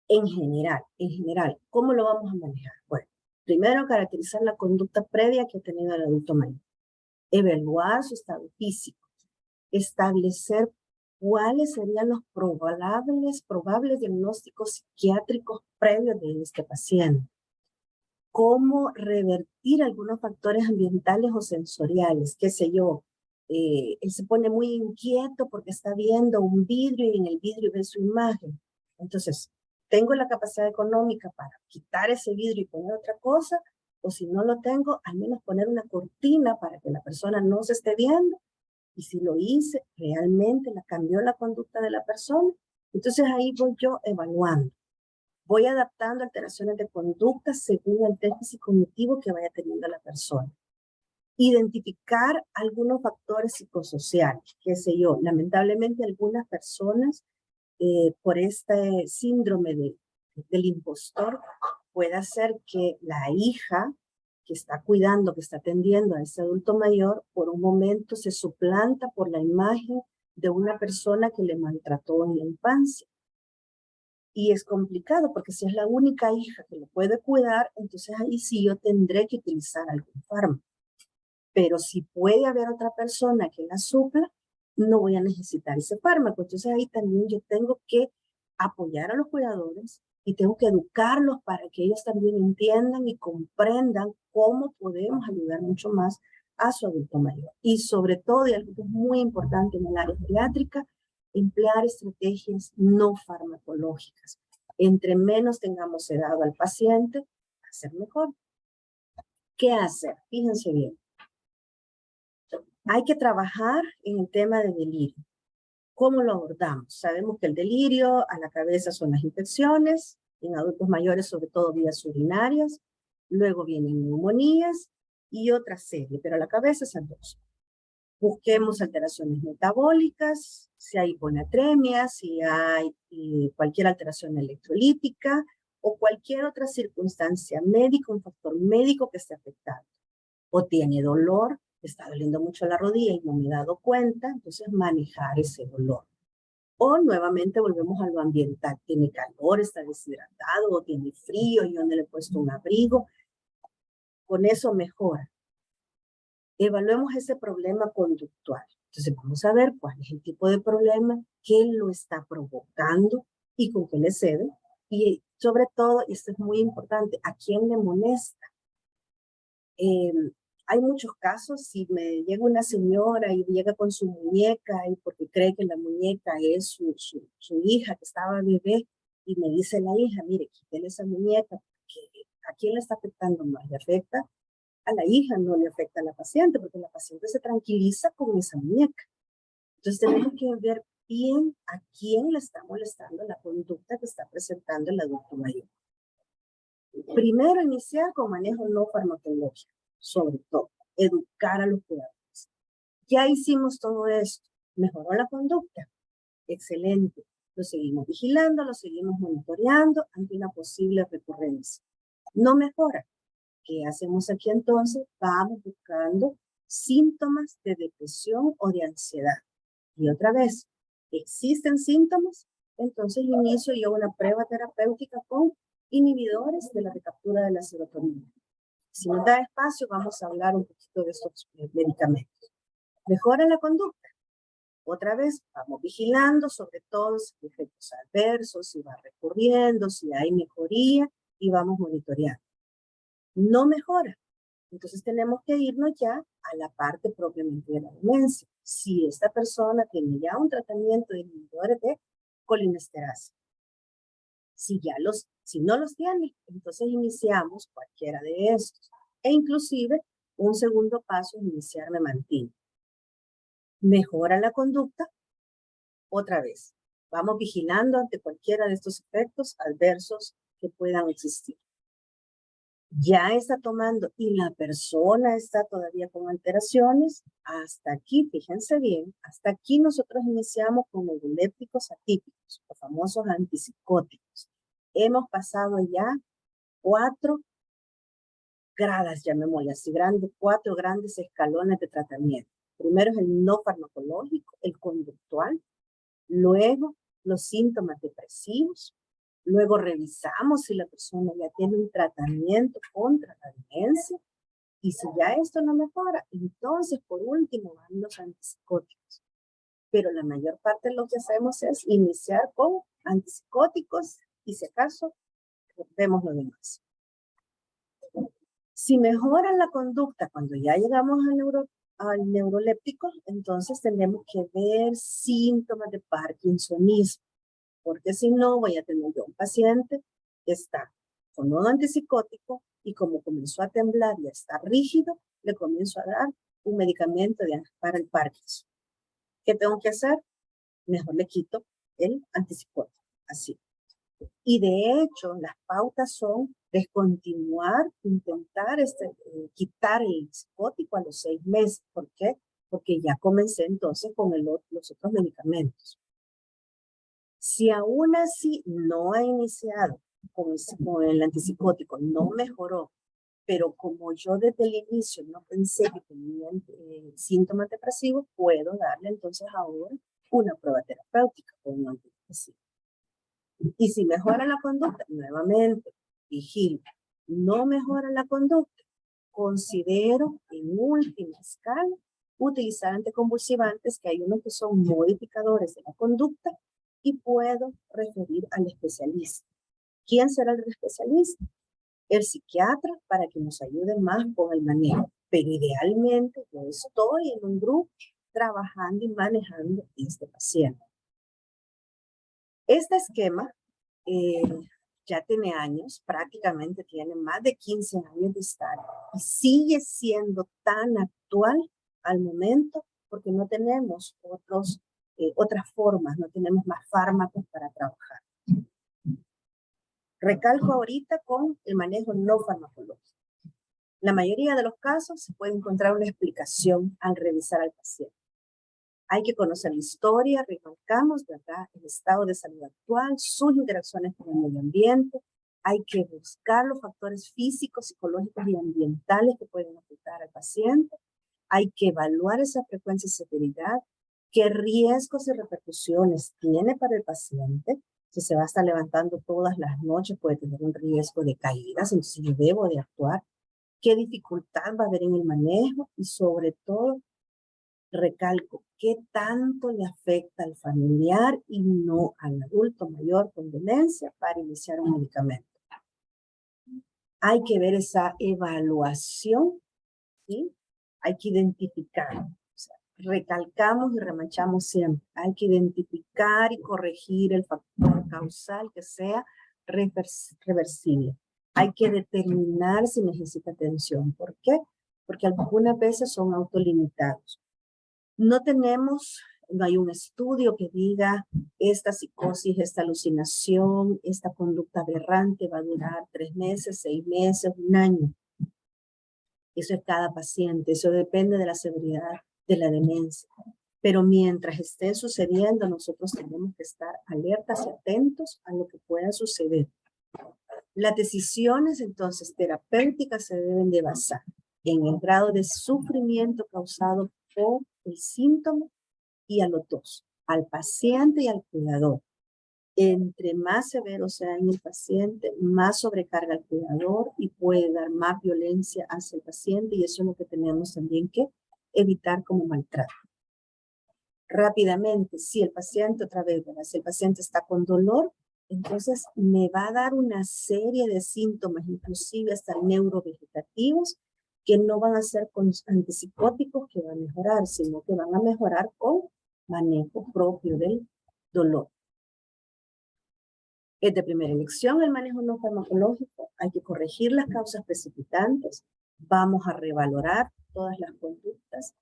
En general, ¿cómo lo vamos a manejar? Bueno, primero caracterizar la conducta previa que ha tenido el adulto mayor. Evaluar su estado físico. Establecer cuáles serían los probables diagnósticos psiquiátricos previos de este paciente. Cómo revertir algunos factores ambientales o sensoriales, qué sé yo. Él se pone muy inquieto porque está viendo un vidrio y en el vidrio ve su imagen. Entonces, ¿tengo la capacidad económica para quitar ese vidrio y poner otra cosa? O si no lo tengo, al menos poner una cortina para que la persona no se esté viendo. Y si lo hice, realmente la cambió la conducta de la persona. Entonces ahí voy yo evaluando. Voy adaptando alteraciones de conducta según el déficit cognitivo que vaya teniendo la persona. Identificar algunos factores psicosociales, qué sé yo. Lamentablemente algunas personas por este síndrome del impostor puede hacer que la hija que está cuidando, que está atendiendo a ese adulto mayor, por un momento se suplanta por la imagen de una persona que le maltrató en la infancia. Y es complicado porque si es la única hija que lo puede cuidar, entonces ahí sí yo tendré que utilizar algún fármaco. Pero si puede haber otra persona que la supla, no voy a necesitar ese fármaco. Entonces ahí también yo tengo que apoyar a los cuidadores y tengo que educarlos para que ellos también entiendan y comprendan cómo podemos ayudar mucho más a su adulto mayor. Y sobre todo, y algo que es muy importante en el área geriátrica, emplear estrategias no farmacológicas. Entre menos tengamos sedado al paciente, va a ser mejor. ¿Qué hacer? Fíjense bien. Hay que trabajar en el tema de delirio. ¿Cómo lo abordamos? Sabemos que el delirio a la cabeza son las infecciones, en adultos mayores sobre todo vías urinarias, luego vienen neumonías y otra serie, pero a la cabeza son dos. Busquemos alteraciones metabólicas, si hay hiponatremia, si hay cualquier alteración electrolítica o cualquier otra circunstancia médica, un factor médico que esté afectando. O tiene dolor, está doliendo mucho la rodilla y no me he dado cuenta, entonces manejar ese dolor. O nuevamente volvemos a lo ambiental, tiene calor, está deshidratado, o tiene frío, yo no le he puesto un abrigo, con eso mejora. Evaluemos ese problema conductual. Entonces vamos a ver cuál es el tipo de problema, qué lo está provocando y con qué le cede. Y sobre todo, y esto es muy importante, ¿a quién le molesta? Hay muchos casos, si me llega una señora y llega con su muñeca y porque cree que la muñeca es su hija que estaba bebé y me dice la hija, mire, quítele esa muñeca, porque ¿a quién le está afectando más? ¿Le afecta a la hija? No le afecta a la paciente, porque la paciente se tranquiliza con esa muñeca. Entonces tenemos que ver bien a quién le está molestando la conducta que está presentando el adulto mayor. Primero, iniciar con manejo no farmacológico, sobre todo, educar a los cuidadores. Ya hicimos todo esto, mejoró la conducta, excelente. Lo seguimos vigilando, lo seguimos monitoreando ante una posible recurrencia. No mejora. ¿Qué hacemos aquí entonces? Vamos buscando síntomas de depresión o de ansiedad. Y otra vez, ¿existen síntomas? Entonces inicio yo una prueba terapéutica con inhibidores de la recaptura de la serotonina. Si nos da espacio, vamos a hablar un poquito de estos medicamentos. Mejora la conducta. Otra vez, vamos vigilando, sobre todo si hay efectos adversos, si va recurriendo, si hay mejoría, y vamos monitoreando. No mejora. Entonces tenemos que irnos ya a la parte propiamente de la demencia. Si esta persona tiene ya un tratamiento de inhibidores de colinesterasa, si no los tiene, entonces iniciamos cualquiera de estos. E inclusive, un segundo paso es iniciar memantina. Mejora la conducta, otra vez. Vamos vigilando ante cualquiera de estos efectos adversos que puedan existir. Ya está tomando y la persona está todavía con alteraciones, hasta aquí, fíjense bien, hasta aquí nosotros iniciamos con neurolépticos atípicos, los famosos antipsicóticos. Hemos pasado ya 4 gradas, llamémosle así, 4 grandes escalones de tratamiento. Primero es el no farmacológico, el conductual, luego los síntomas depresivos, luego revisamos si la persona ya tiene un tratamiento contra la demencia y si ya esto no mejora, entonces por último van los antipsicóticos. Pero la mayor parte de lo que hacemos es iniciar con antipsicóticos y si acaso vemos lo demás. Si mejora la conducta cuando ya llegamos al neuroléptico, entonces tenemos que ver síntomas de parkinsonismo. Porque si no, voy a tener yo un paciente que está con un antipsicótico y como comenzó a temblar y a estar rígido, le comienzo a dar un medicamento para el Parkinson. ¿Qué tengo que hacer? Mejor le quito el antipsicótico, así. Y de hecho, las pautas son descontinuar, intentar quitar el psicótico a los 6 meses. ¿Por qué? Porque ya comencé entonces con los otros medicamentos. Si aún así no ha iniciado con el antipsicótico, no mejoró, pero como yo desde el inicio no pensé que tenía síntomas depresivos, puedo darle entonces ahora una prueba terapéutica con un antidepresivo. Y si mejora la conducta, nuevamente, vigilo. No mejora la conducta, considero en última escala utilizar anticonvulsivantes, que hay unos que son modificadores de la conducta, y puedo referir al especialista. ¿Quién será el especialista? El psiquiatra, para que nos ayude más con el manejo. Pero idealmente yo estoy en un grupo trabajando y manejando este paciente. Este esquema ya tiene años, prácticamente tiene más de 15 años de estar y sigue siendo tan actual al momento porque no tenemos otras formas, no tenemos más fármacos para trabajar. Recalco ahorita con el manejo no farmacológico. La mayoría de los casos se puede encontrar una explicación al revisar al paciente. Hay que conocer la historia, recalcamos, ¿verdad?, el estado de salud actual, sus interacciones con el medio ambiente. Hay que buscar los factores físicos, psicológicos y ambientales que pueden afectar al paciente. Hay que evaluar esa frecuencia y severidad, qué riesgos y repercusiones tiene para el paciente. Si se va a estar levantando todas las noches, puede tener un riesgo de caídas, entonces yo debo de actuar. Qué dificultad va a haber en el manejo y sobre todo, recalco, qué tanto le afecta al familiar y no al adulto mayor con demencia para iniciar un medicamento. Hay que ver esa evaluación, ¿sí? Hay que identificar, o sea, recalcamos y remachamos siempre, hay que identificar y corregir el factor causal que sea reversible. Hay que determinar si necesita atención. ¿Por qué? Porque algunas veces son autolimitados. No hay un estudio que diga esta psicosis, esta alucinación, esta conducta aberrante va a durar 3 meses, 6 meses, 1 año. Eso es cada paciente, eso depende de la severidad de la demencia. Pero mientras esté sucediendo, nosotros tenemos que estar alertas y atentos a lo que pueda suceder. Las decisiones entonces terapéuticas se deben de basar en el grado de sufrimiento causado por el síntoma y a los dos, al paciente y al cuidador. Entre más severo sea en el paciente, más sobrecarga al cuidador y puede dar más violencia hacia el paciente, y eso es lo que tenemos también que evitar como maltrato. Rápidamente, si el paciente, otra vez, si el paciente está con dolor, entonces me va a dar una serie de síntomas, inclusive hasta neurovegetativos, que no van a ser con antipsicóticos que van a mejorar, sino que van a mejorar con manejo propio del dolor. Es de primera elección el manejo no farmacológico. Hay que corregir las causas precipitantes. Vamos a revalorar todas las conductas,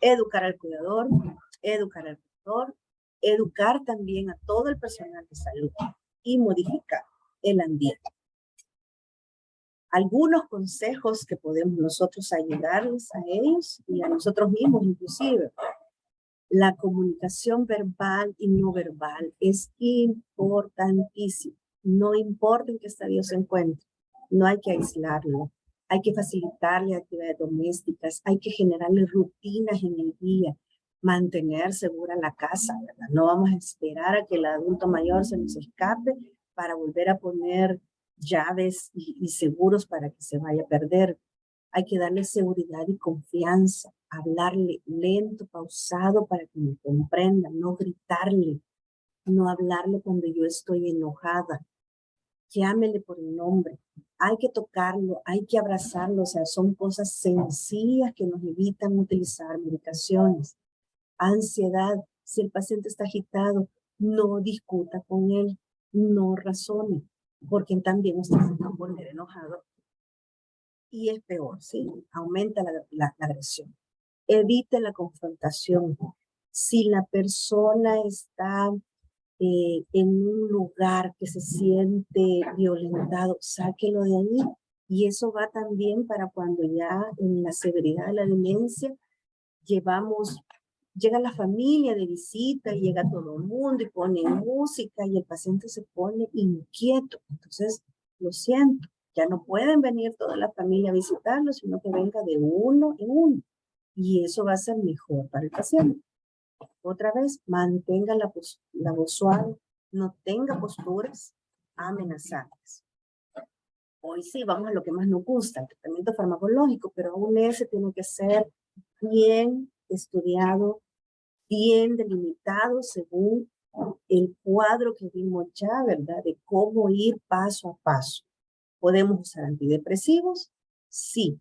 educar al cuidador, educar al tutor, educar también a todo el personal de salud y modificar el ambiente. Algunos consejos que podemos nosotros ayudarles a ellos y a nosotros mismos inclusive. La comunicación verbal y no verbal es importantísima. No importa en qué estadio se encuentre, no hay que aislarlo. Hay que facilitarle actividades domésticas, hay que generarle rutinas en el día, mantener segura la casa, ¿verdad? No vamos a esperar a que el adulto mayor se nos escape para volver a poner llaves y seguros para que se vaya a perder. Hay que darle seguridad y confianza, hablarle lento, pausado para que me comprenda, no gritarle, no hablarle cuando yo estoy enojada. Llámele por el nombre. Hay que tocarlo, hay que abrazarlo, o sea, son cosas sencillas que nos evitan utilizar medicaciones. Ansiedad, si el paciente está agitado, no discuta con él, no razone, porque también usted se va a poner enojado y es peor, ¿sí? Aumenta la agresión. Evite la confrontación. Si la persona está en un lugar que se siente violentado, sáquelo de ahí. Y eso va también para cuando ya en la severidad de la demencia llega la familia de visita y llega todo el mundo y pone música y el paciente se pone inquieto. Entonces, lo siento, ya no pueden venir toda la familia a visitarlo, sino que venga de uno en uno. Y eso va a ser mejor para el paciente. Otra vez, mantenga la voz suave, no tenga posturas amenazantes. Hoy sí, vamos a lo que más nos gusta, el tratamiento farmacológico, pero aún ese tiene que ser bien estudiado, bien delimitado según el cuadro que vimos ya, ¿verdad? De cómo ir paso a paso. ¿Podemos usar antidepresivos? Sí,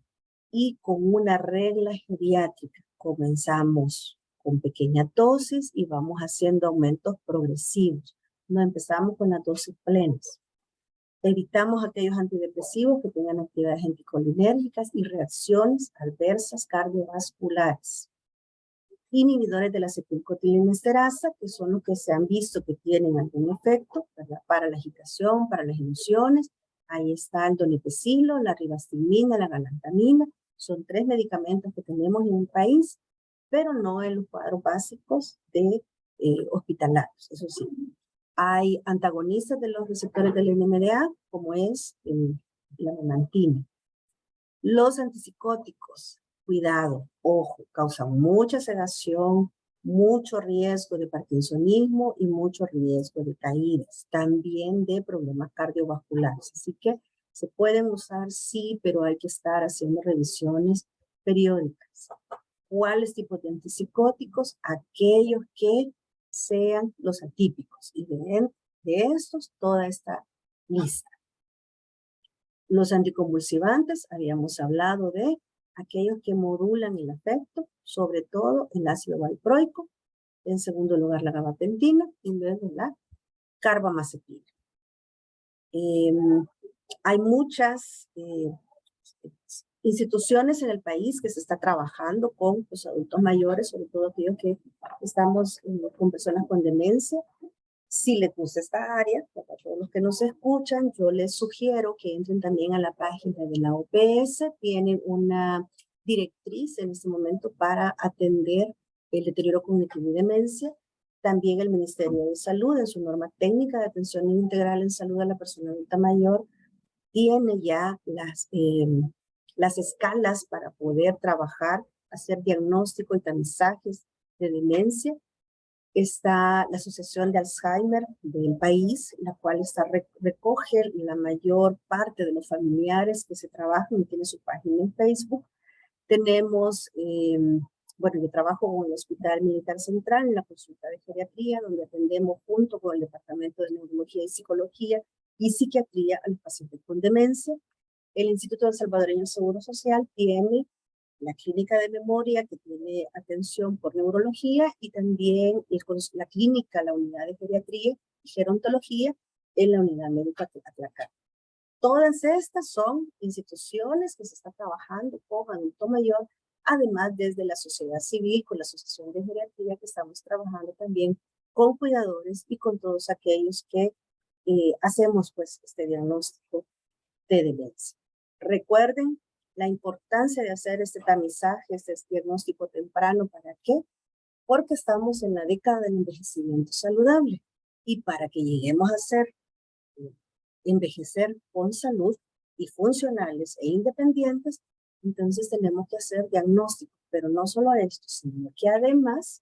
y con una regla geriátrica. Comenzamos con pequeña dosis y vamos haciendo aumentos progresivos. No empezamos con las dosis plenas. Evitamos aquellos antidepresivos que tengan actividades anticolinérgicas y reacciones adversas cardiovasculares. Inhibidores de la acetilcolinesterasa, que son los que se han visto que tienen algún efecto, ¿verdad? Para la agitación, para las emociones. Ahí está el donepezilo, la ribastimina, la galantamina. Son 3 medicamentos que tenemos en el país, pero no en los cuadros básicos de hospitalarios, eso sí. Hay antagonistas de los receptores del NMDA, como es la memantina. Los antipsicóticos, cuidado, ojo, causan mucha sedación, mucho riesgo de parkinsonismo y mucho riesgo de caídas, también de problemas cardiovasculares. Así que se pueden usar, sí, pero hay que estar haciendo revisiones periódicas. ¿Cuáles tipos de antipsicóticos? Aquellos que sean los atípicos. Y de estos, toda esta lista. Los anticonvulsivantes, habíamos hablado de aquellos que modulan el efecto, sobre todo el ácido valproico, en segundo lugar la gabapentina y luego la carbamazepina. Hay muchas instituciones en el país que se está trabajando con los adultos mayores, sobre todo aquellos que estamos con personas con demencia. Si les gusta esta área, para todos los que nos escuchan, yo les sugiero que entren también a la página de la OPS. Tienen una directriz en este momento para atender el deterioro cognitivo y demencia. También el Ministerio de Salud, en su norma técnica de atención integral en salud a la persona adulta mayor, tiene ya las escalas para poder trabajar, hacer diagnóstico y tamizajes de demencia. Está la Asociación de Alzheimer del país, la cual recoge la mayor parte de los familiares que se trabajan y tiene su página en Facebook. Tenemos, bueno, yo trabajo con el Hospital Militar Central en la consulta de geriatría, donde atendemos junto con el Departamento de Neurología y Psicología y Psiquiatría a los pacientes con demencia. El Instituto Salvadoreño del Seguro Social tiene la clínica de memoria que tiene atención por neurología y también la clínica, la unidad de geriatría y gerontología en la unidad médica Atlacán. Todas estas son instituciones que se están trabajando con adulto mayor, además desde la sociedad civil, con la Asociación de Geriatría, que estamos trabajando también con cuidadores y con todos aquellos que hacemos pues este diagnóstico de demencia. Recuerden la importancia de hacer este tamizaje, este diagnóstico temprano. ¿Para qué? Porque estamos en la década del envejecimiento saludable y para que lleguemos a envejecer con salud y funcionales e independientes, entonces tenemos que hacer diagnóstico, pero no solo esto, sino que además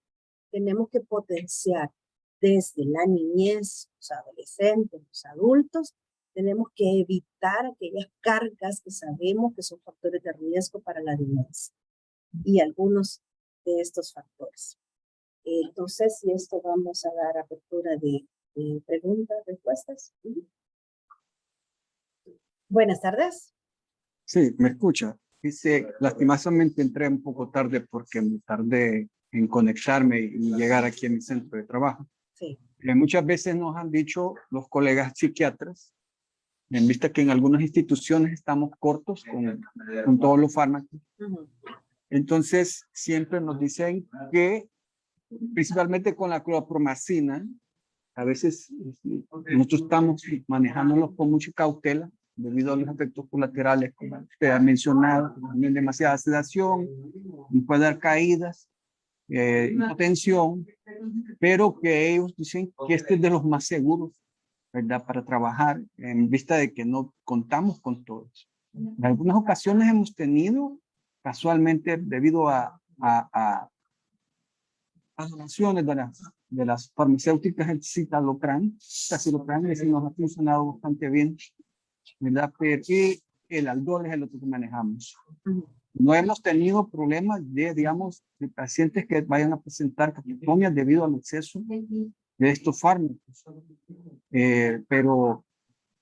tenemos que potenciar desde la niñez, los adolescentes, los adultos, tenemos que evitar aquellas cargas que sabemos que son factores de riesgo para la demencia y algunos de estos factores. Entonces, si esto vamos a dar apertura de preguntas, respuestas. Buenas tardes. Sí, me escucha. Dice, lastimosamente entré un poco tarde porque me tardé en conectarme y llegar aquí a mi centro de trabajo. Sí. Muchas veces nos han dicho los colegas psiquiatras, en vista que en algunas instituciones estamos cortos con todos los fármacos. Entonces, siempre nos dicen que, principalmente con la clorpromacina, A veces nosotros estamos manejándolos con mucha cautela debido a los efectos colaterales, como usted ha mencionado, también demasiada sedación, y puede dar caídas, hipotensión, pero que ellos dicen que este es de los más seguros, ¿verdad? Para trabajar en vista de que no contamos con todos. En algunas ocasiones hemos tenido, casualmente, debido a donaciones de las farmacéuticas, el citalopram, ese nos ha funcionado bastante bien, ¿verdad? Y el aldol es el otro que manejamos. No hemos tenido problemas digamos, de pacientes que vayan a presentar catatomias debido al exceso de estos fármacos. Pero,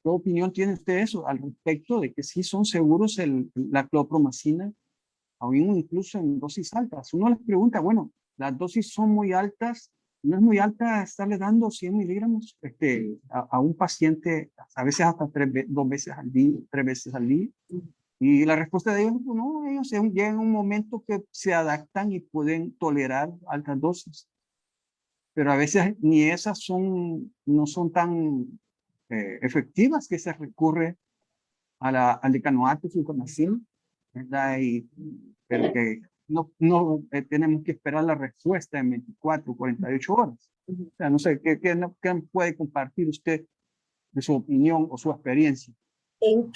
¿qué opinión tiene usted eso al respecto de que sí son seguros la clorpromacina, aún incluso en dosis altas? Uno les pregunta, bueno, las dosis son muy altas, no es muy alta estarle dando 100 miligramos a un paciente, a veces hasta 2 veces al día, 3 veces al día. Y la respuesta de ellos, no, ellos llegan a un momento que se adaptan y pueden tolerar altas dosis. Pero a veces ni esas no son tan efectivas, que se recurre al decanoato fluconazil, ¿verdad? Pero que no tenemos que esperar la respuesta en 24, 48 horas. O sea, no sé, ¿qué puede compartir usted de su opinión o su experiencia? ¿En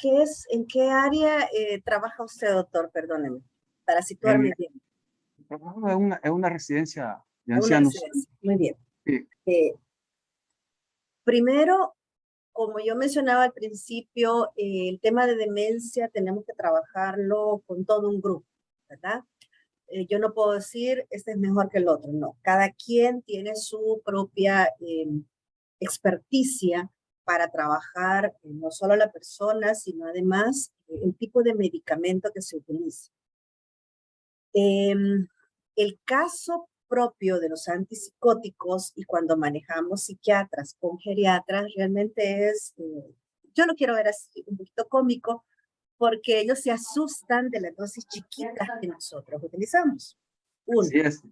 qué área trabaja usted, doctor? Perdóneme, para situarme bien. Es una residencia de Una ancianos. residencia. Muy bien. Sí. Primero, como yo mencionaba al principio, el tema de demencia tenemos que trabajarlo con todo un grupo, ¿verdad? Yo no puedo decir, este es mejor que el otro, no. Cada quien tiene su propia experticia para trabajar no solo la persona, sino además el tipo de medicamento que se utiliza. El caso propio de los antipsicóticos y cuando manejamos psiquiatras con geriatras realmente es, yo lo quiero ver así, un poquito cómico, porque ellos se asustan de las dosis chiquitas que nosotros utilizamos. Uno, Así es.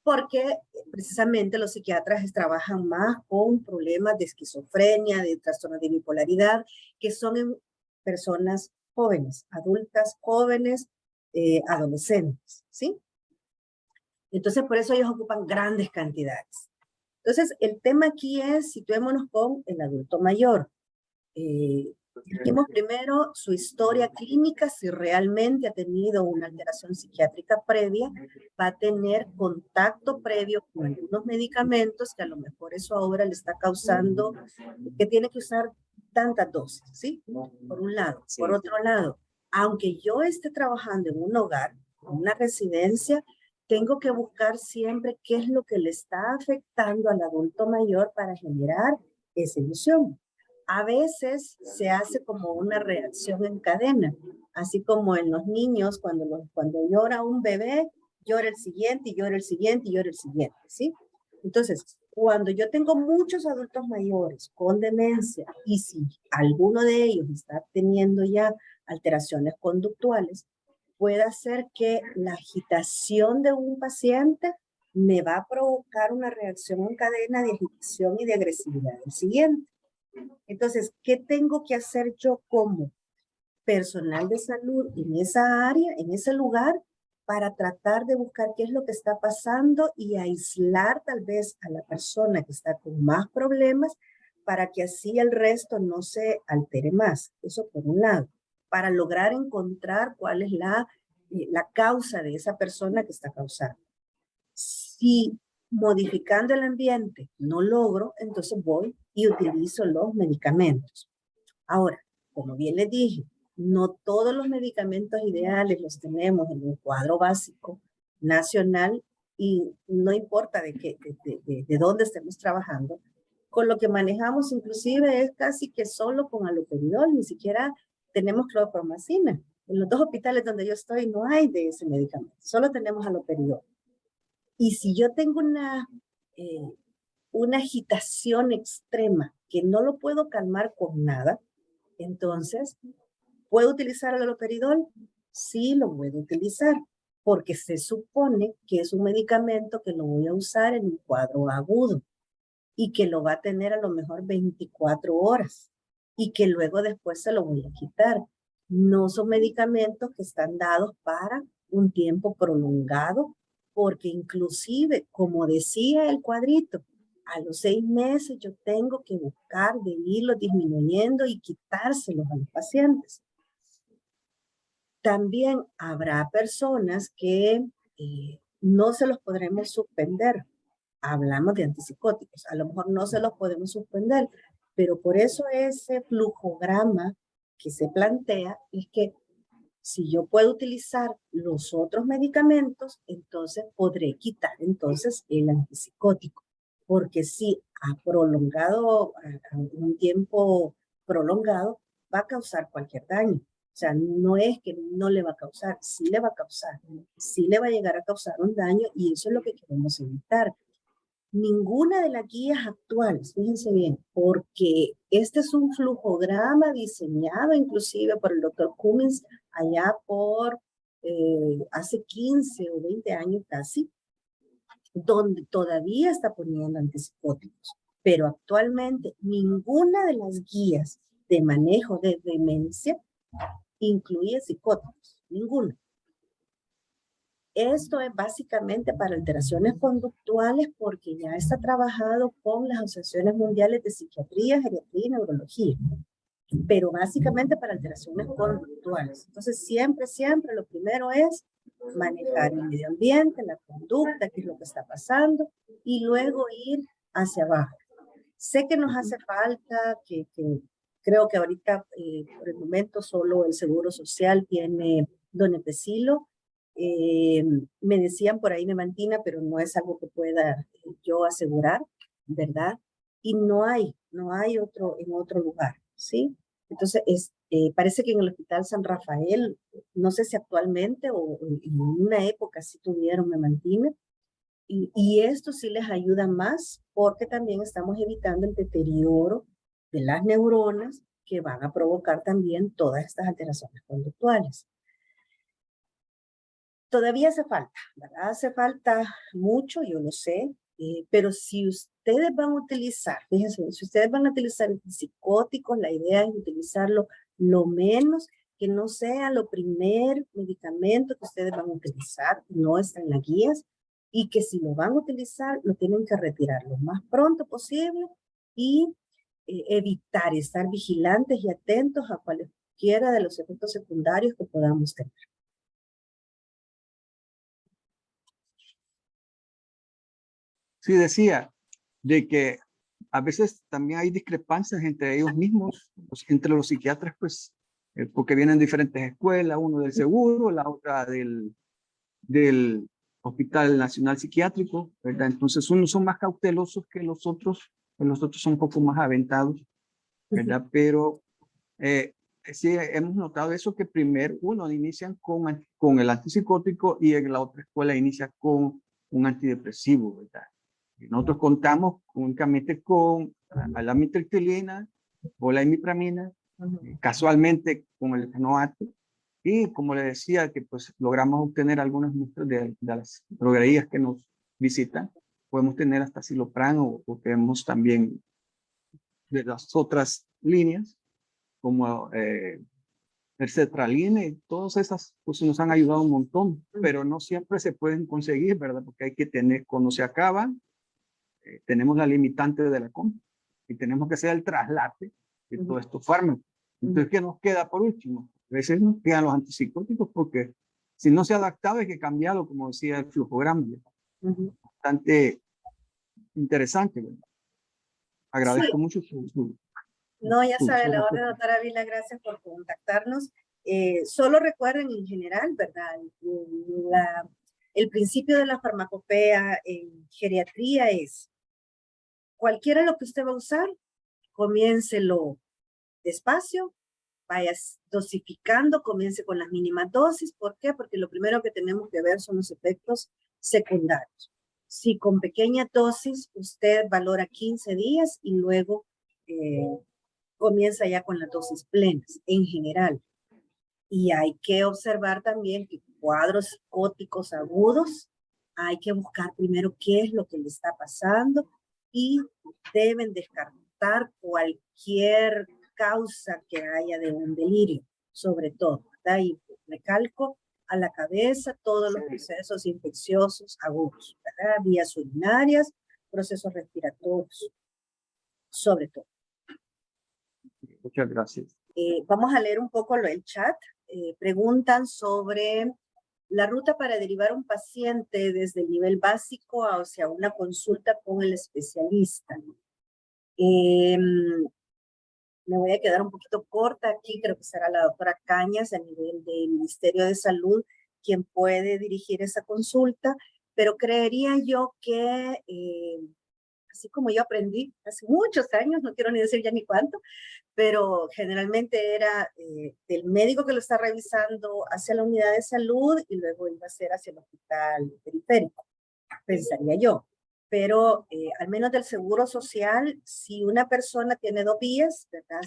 porque precisamente los psiquiatras trabajan más con problemas de esquizofrenia, de trastorno de bipolaridad, que son en personas jóvenes, adultas jóvenes, adolescentes, ¿sí? Entonces, por eso ellos ocupan grandes cantidades. Entonces, el tema aquí es, situémonos con el adulto mayor. Dijimos primero su historia clínica, si realmente ha tenido una alteración psiquiátrica previa, va a tener contacto previo con algunos medicamentos que a lo mejor eso ahora le está causando que tiene que usar tantas dosis, ¿sí? Por un lado. Por otro lado, aunque yo esté trabajando en un hogar, en una residencia, tengo que buscar siempre qué es lo que le está afectando al adulto mayor para generar esa ilusión. A veces se hace como una reacción en cadena, así como en los niños, cuando llora un bebé, llora el siguiente, y llora el siguiente, y llora el siguiente, ¿sí? Entonces, cuando yo tengo muchos adultos mayores con demencia, y si alguno de ellos está teniendo ya alteraciones conductuales, puede hacer que la agitación de un paciente me va a provocar una reacción en cadena de agitación y de agresividad del siguiente. Entonces, ¿qué tengo que hacer yo como personal de salud en esa área, en ese lugar, para tratar de buscar qué es lo que está pasando y aislar tal vez a la persona que está con más problemas para que así el resto no se altere más? Eso por un lado, para lograr encontrar cuál es la causa de esa persona que está causando. Si modificando el ambiente no logro, entonces voy y utilizo los medicamentos. Ahora, como bien les dije, no todos los medicamentos ideales los tenemos en un cuadro básico nacional y no importa de dónde estemos trabajando. Con lo que manejamos inclusive es casi que solo con haloperidol, ni siquiera tenemos clorpromacina. En los 2 hospitales donde yo estoy no hay de ese medicamento, solo tenemos haloperidol. Y si yo tengo una agitación extrema que no lo puedo calmar con nada, entonces, ¿puedo utilizar el haloperidol? Sí, lo puedo utilizar, porque se supone que es un medicamento que lo voy a usar en un cuadro agudo. y que lo va a tener a lo mejor 24 horas y que luego después se lo voy a quitar. No son medicamentos que están dados para un tiempo prolongado, porque inclusive, como decía el cuadrito, a los 6 meses yo tengo que buscar de irlo disminuyendo y quitárselos a los pacientes. También habrá personas que no se los podremos suspender. Hablamos de antipsicóticos, a lo mejor no se los podemos suspender, pero por eso ese flujograma que se plantea es que si yo puedo utilizar los otros medicamentos, entonces podré quitar entonces el antipsicótico, porque si a un tiempo prolongado va a causar cualquier daño. O sea, no es que no le va a causar, sí le va a causar, sí le va a llegar a causar un daño y eso es lo que queremos evitar. Ninguna de las guías actuales, fíjense bien, porque este es un flujograma diseñado inclusive por el doctor Cummins allá por hace 15 o 20 años casi, donde todavía está poniendo antipsicóticos. Pero actualmente ninguna de las guías de manejo de demencia incluye psicóticos, ninguna. Esto es básicamente para alteraciones conductuales porque ya está trabajado con las asociaciones mundiales de psiquiatría, geriatría y neurología, pero básicamente para alteraciones conductuales. Entonces siempre lo primero es manejar el medio ambiente, la conducta, qué es lo que está pasando y luego ir hacia abajo. Sé que nos hace falta, que creo que ahorita por el momento solo el Seguro Social tiene donepezilo. Me decían por ahí Memantina, pero no es algo que pueda yo asegurar, ¿verdad? Y no hay otro en otro lugar, ¿sí? Entonces, parece que en el Hospital San Rafael, no sé si actualmente o en una época sí tuvieron Memantina, y esto sí les ayuda más porque también estamos evitando el deterioro de las neuronas que van a provocar también todas estas alteraciones conductuales. Todavía hace falta, ¿verdad? Hace falta mucho, yo lo sé, pero si ustedes van a utilizar, fíjense, si ustedes van a utilizar psicóticos, la idea es utilizarlo lo menos, que no sea lo primer medicamento que ustedes van a utilizar, no está en las guías, y que si lo van a utilizar, lo tienen que retirar lo más pronto posible y evitar estar vigilantes y atentos a cualquiera de los efectos secundarios que podamos tener. Sí, decía de que a veces también hay discrepancias entre ellos mismos, entre los psiquiatras, pues, porque vienen de diferentes escuelas, uno del seguro, la otra del Hospital Nacional Psiquiátrico, ¿verdad? Entonces, unos son más cautelosos que los otros son un poco más aventados, ¿verdad? Pero sí hemos notado eso, que primero uno inician con el antipsicótico y en la otra escuela inicia con un antidepresivo, ¿verdad? Y nosotros contamos únicamente con la amitriptilina o la imipramina, casualmente con el fenoato, y como le decía, que pues logramos obtener algunas muestras de las droguerías que nos visitan. Podemos tener hasta Silopran o tenemos también de las otras líneas, como Ercetralina, y todas esas pues nos han ayudado un montón, pero no siempre se pueden conseguir, ¿verdad? Porque hay que tener, cuando se acaban, tenemos la limitante de la compra y tenemos que hacer el traslate de todos estos fármacos. Entonces, ¿qué nos queda por último? A veces nos quedan los antipsicóticos porque si no se ha adaptado hay que cambiarlo, como decía el flujograma. Bastante interesante, ¿verdad? Agradezco mucho su No, ya sabe, la orden, respuesta. doctora Vila, gracias por contactarnos. Solo recuerden en general, ¿verdad? El principio de la farmacopea en geriatría es, cualquiera lo que usted va a usar, comiéncelo despacio, vaya dosificando, comience con las mínimas dosis. ¿Por qué? Porque lo primero que tenemos que ver son los efectos secundarios. Si con pequeña dosis usted valora 15 días y luego comienza ya con las dosis plenas en general. Y hay que observar también que cuadros psicóticos agudos, hay que buscar primero qué es lo que le está pasando y deben descartar cualquier causa que haya de un delirio, sobre todo, ¿verdad? Y recalco, a la cabeza todos los procesos infecciosos agudos, ¿verdad? Vías urinarias, procesos respiratorios, sobre todo. Muchas gracias. Vamos a leer un poco el chat. Preguntan sobre la ruta para derivar un paciente desde el nivel básico hacia una consulta con el especialista. Me voy a quedar un poquito corta aquí, creo que será la doctora Cañas a nivel del Ministerio de Salud quien puede dirigir esa consulta, pero creería yo que, así como yo aprendí hace muchos años, no quiero ni decir ya ni cuánto, pero generalmente era del médico que lo está revisando hacia la unidad de salud y luego iba a ser hacia el hospital periférico, pensaría yo. Pero al menos del seguro social, si una persona tiene 2 vías, ¿verdad?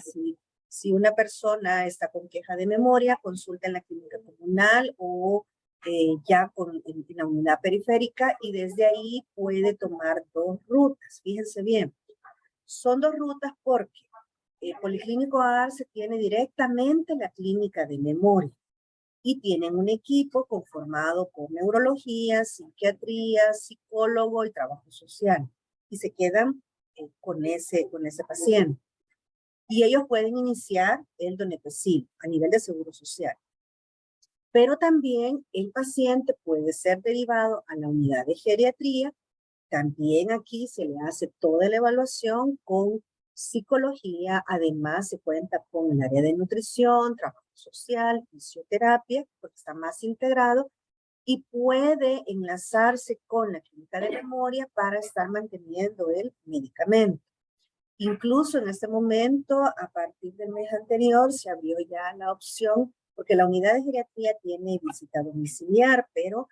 Si una persona está con queja de memoria, consulta en la clínica comunal o ya en la unidad periférica y desde ahí puede tomar 2 rutas. Fíjense bien, son 2 rutas porque Policlínico ARCE tiene directamente la clínica de memoria y tienen un equipo conformado por neurología, psiquiatría, psicólogo y trabajo social. Y se quedan con ese paciente. Y ellos pueden iniciar el donepezil a nivel de seguro social. Pero también el paciente puede ser derivado a la unidad de geriatría. También aquí se le hace toda la evaluación con psicología, además se cuenta con el área de nutrición, trabajo social, fisioterapia, porque está más integrado, y puede enlazarse con la clínica de memoria para estar manteniendo el medicamento. Incluso en este momento, a partir del mes anterior, se abrió ya la opción, porque la unidad de geriatría tiene visita domiciliar, pero